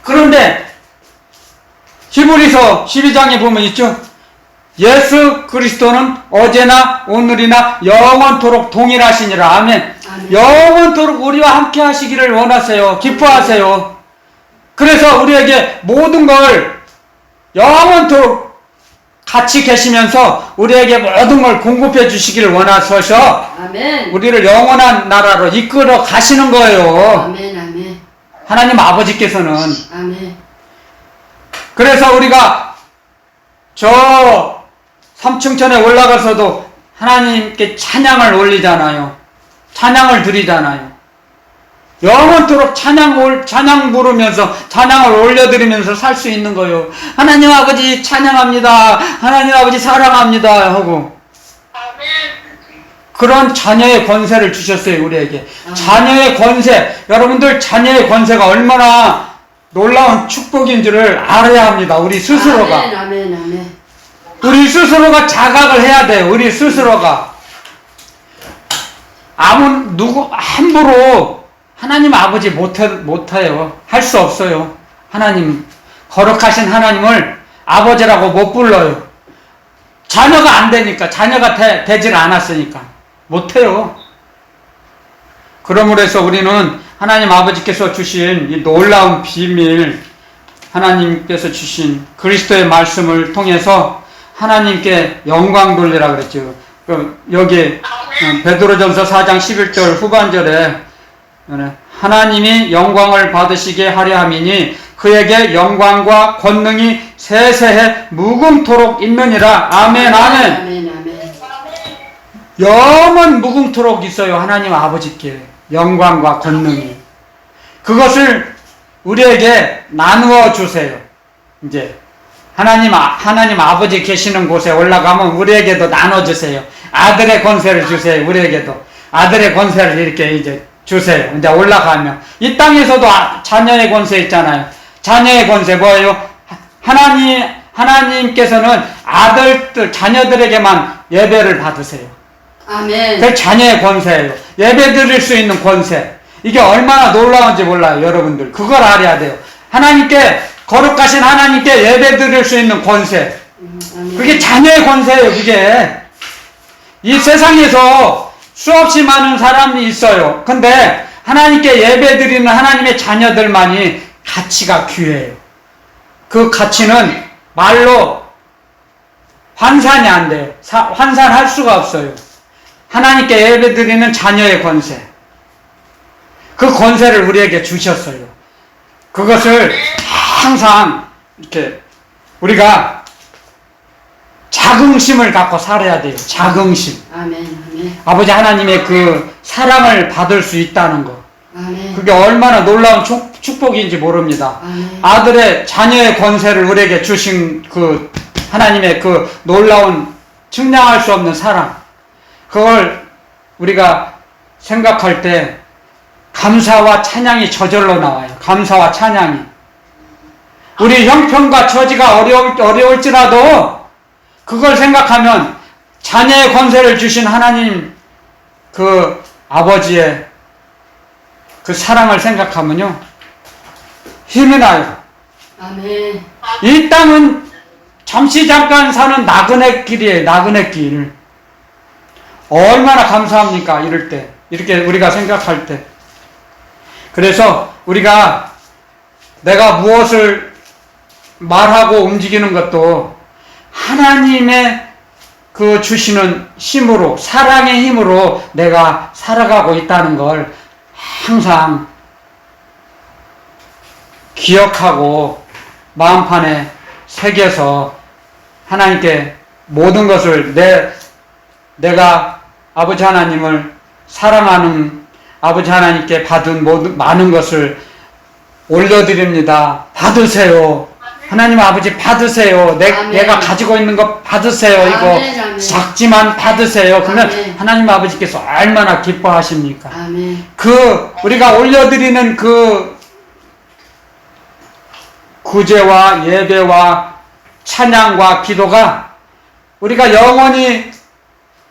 그런데 히브리서 12장에 보면 있죠. 예수 그리스도는 어제나 오늘이나 영원토록 동일하시니라. 아멘. 아멘. 영원토록 우리와 함께 하시기를 원하세요. 기뻐하세요. 그래서 우리에게 모든 걸 영원토록 같이 계시면서 우리에게 모든 걸 공급해 주시기를 원하셔서 아멘. 우리를 영원한 나라로 이끌어 가시는 거예요. 아멘. 아멘. 하나님 아버지께서는. 아멘. 그래서 우리가 저 삼층천에 올라가서도 하나님께 찬양을 올리잖아요. 찬양을 드리잖아요. 영원토록 찬양 부르면서 찬양을 올려드리면서 살 수 있는 거예요. 하나님 아버지 찬양합니다. 하나님 아버지 사랑합니다 하고. 그런 자녀의 권세를 주셨어요, 우리에게. 자녀의 권세. 여러분들 자녀의 권세가 얼마나 놀라운 축복인지를 알아야 합니다. 우리 스스로가. 아멘. 아멘. 아멘. 우리 스스로가 자각을 해야 돼요. 우리 스스로가. 함부로 하나님 아버지 못해요. 할 수 없어요. 하나님, 거룩하신 하나님을 아버지라고 못 불러요. 자녀가 안 되니까, 자녀가 되질 않았으니까. 못해요. 그러므로 해서 우리는 하나님 아버지께서 주신 이 놀라운 비밀, 하나님께서 주신 그리스도의 말씀을 통해서 하나님께 영광 돌리라 그랬죠. 여기 베드로전서 4장 11절 후반절에 하나님이 영광을 받으시게 하려 함이니 그에게 영광과 권능이 세세해 무궁토록 있느니라. 아멘. 아멘. 아멘. 아멘. 영원 무궁토록 있어요. 하나님 아버지께 영광과 권능이. 그것을 우리에게 나누어 주세요. 이제 하나님 아버지 계시는 곳에 올라가면 우리에게도 나눠주세요. 아들의 권세를 주세요. 우리에게도 아들의 권세를 이렇게 이제 주세요. 이제 올라가면 이 땅에서도 자녀의 권세 있잖아요. 자녀의 권세 뭐예요? 하나님께서는 자녀들에게만 예배를 받으세요. 아멘. 그 자녀의 권세예요. 예배 드릴 수 있는 권세. 이게 얼마나 놀라운지 몰라요, 여러분들. 그걸 알아야 돼요. 거룩하신 하나님께 예배 드릴 수 있는 권세. 아멘. 그게 자녀의 권세예요, 그게. 이 세상에서 수없이 많은 사람이 있어요. 근데 하나님께 예배 드리는 하나님의 자녀들만이 가치가 귀해요. 그 가치는 말로 환산이 안 돼요. 환산할 수가 없어요. 하나님께 예배 드리는 자녀의 권세. 그 권세를 우리에게 주셨어요. 그것을 항상 이렇게 우리가 자긍심을 갖고 살아야 돼요. 자긍심. 아멘. 아멘. 아버지 하나님의 그 사랑을 받을 수 있다는 거. 아멘. 그게 얼마나 놀라운 축복인지 모릅니다. 아멘. 아들의 자녀의 권세를 우리에게 주신 그 하나님의 그 놀라운 측량할 수 없는 사랑. 그걸 우리가 생각할 때 감사와 찬양이 저절로 나와요. 감사와 찬양이. 우리 형편과 처지가 어려울지라도 그걸 생각하면 자녀의 권세를 주신 하나님 그 아버지의 그 사랑을 생각하면요 힘이 나요. 아멘. 이 땅은 잠시 잠깐 사는 나그네 길이에요. 나그네 길. 얼마나 감사합니까? 이럴 때. 이렇게 우리가 생각할 때. 그래서 우리가 내가 무엇을 말하고 움직이는 것도 하나님의 그 주시는 힘으로, 사랑의 힘으로 내가 살아가고 있다는 걸 항상 기억하고 마음판에 새겨서 하나님께 모든 것을 내가 아버지 하나님을 사랑하는 아버지 하나님께 받은 모든 많은 것을 올려드립니다. 받으세요. 하나님 아버지 받으세요. 내가 가지고 있는 거 받으세요. 이거 아멘, 아멘. 작지만 받으세요. 그러면 아멘. 하나님 아버지께서 얼마나 기뻐하십니까? 아멘. 우리가 올려드리는 그 구제와 예배와 찬양과 기도가 우리가 영원히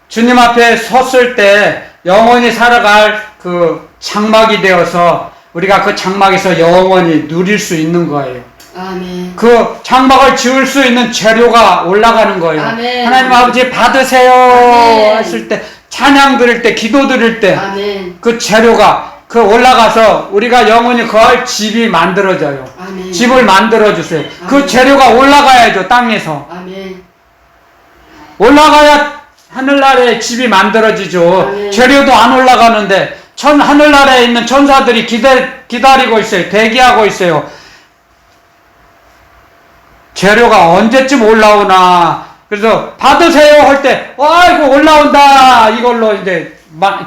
주님 앞에 섰을 때 영원히 살아갈 그 장막이 되어서 우리가 그 장막에서 영원히 누릴 수 있는 거예요. 아멘. 그 장막을 지을 수 있는 재료가 올라가는 거예요. 아멘. 하나님 아버지 받으세요 아멘. 했을 때 찬양 드릴 때 기도 드릴 때 아멘. 그 재료가 그 올라가서 우리가 영원히 거할 집이 만들어져요. 아멘. 집을 만들어 주세요. 그 아멘. 재료가 올라가야죠. 땅에서 아멘. 올라가야 하늘나라에 집이 만들어지죠. 아멘. 재료도 안 올라가는데 하늘나라에 있는 천사들이 기다리고 있어요. 대기하고 있어요. 재료가 언제쯤 올라오나. 그래서 받으세요 할 때 아이고 올라온다. 이걸로 이제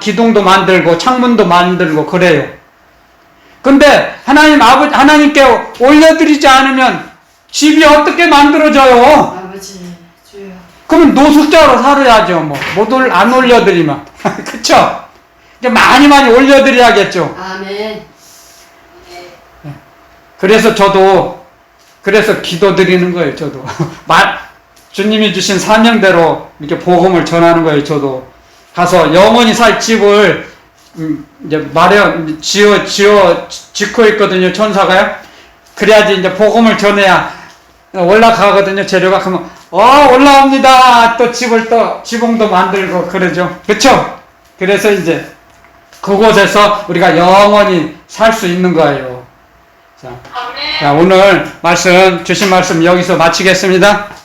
기둥도 만들고 창문도 만들고 그래요. 근데 하나님께 올려드리지 않으면 집이 어떻게 만들어져요? 아버지 주여. 그러면 노숙자로 살아야죠. 못 안 올려드리면. 그쵸? 이제 많이 올려드려야겠죠. 아멘. 그래서 기도 드리는 거예요, 저도. 주님이 주신 사명대로 이렇게 복음을 전하는 거예요, 저도. 가서 영원히 살 집을, 이제 짓고 있거든요, 천사가요. 그래야지 이제 복음을 전해야 올라가거든요, 재료가. 그러면, 올라옵니다. 또 지붕도 만들고, 그러죠. 그쵸? 그래서 이제, 그곳에서 우리가 영원히 살 수 있는 거예요. 자, 오늘 주신 말씀 여기서 마치겠습니다.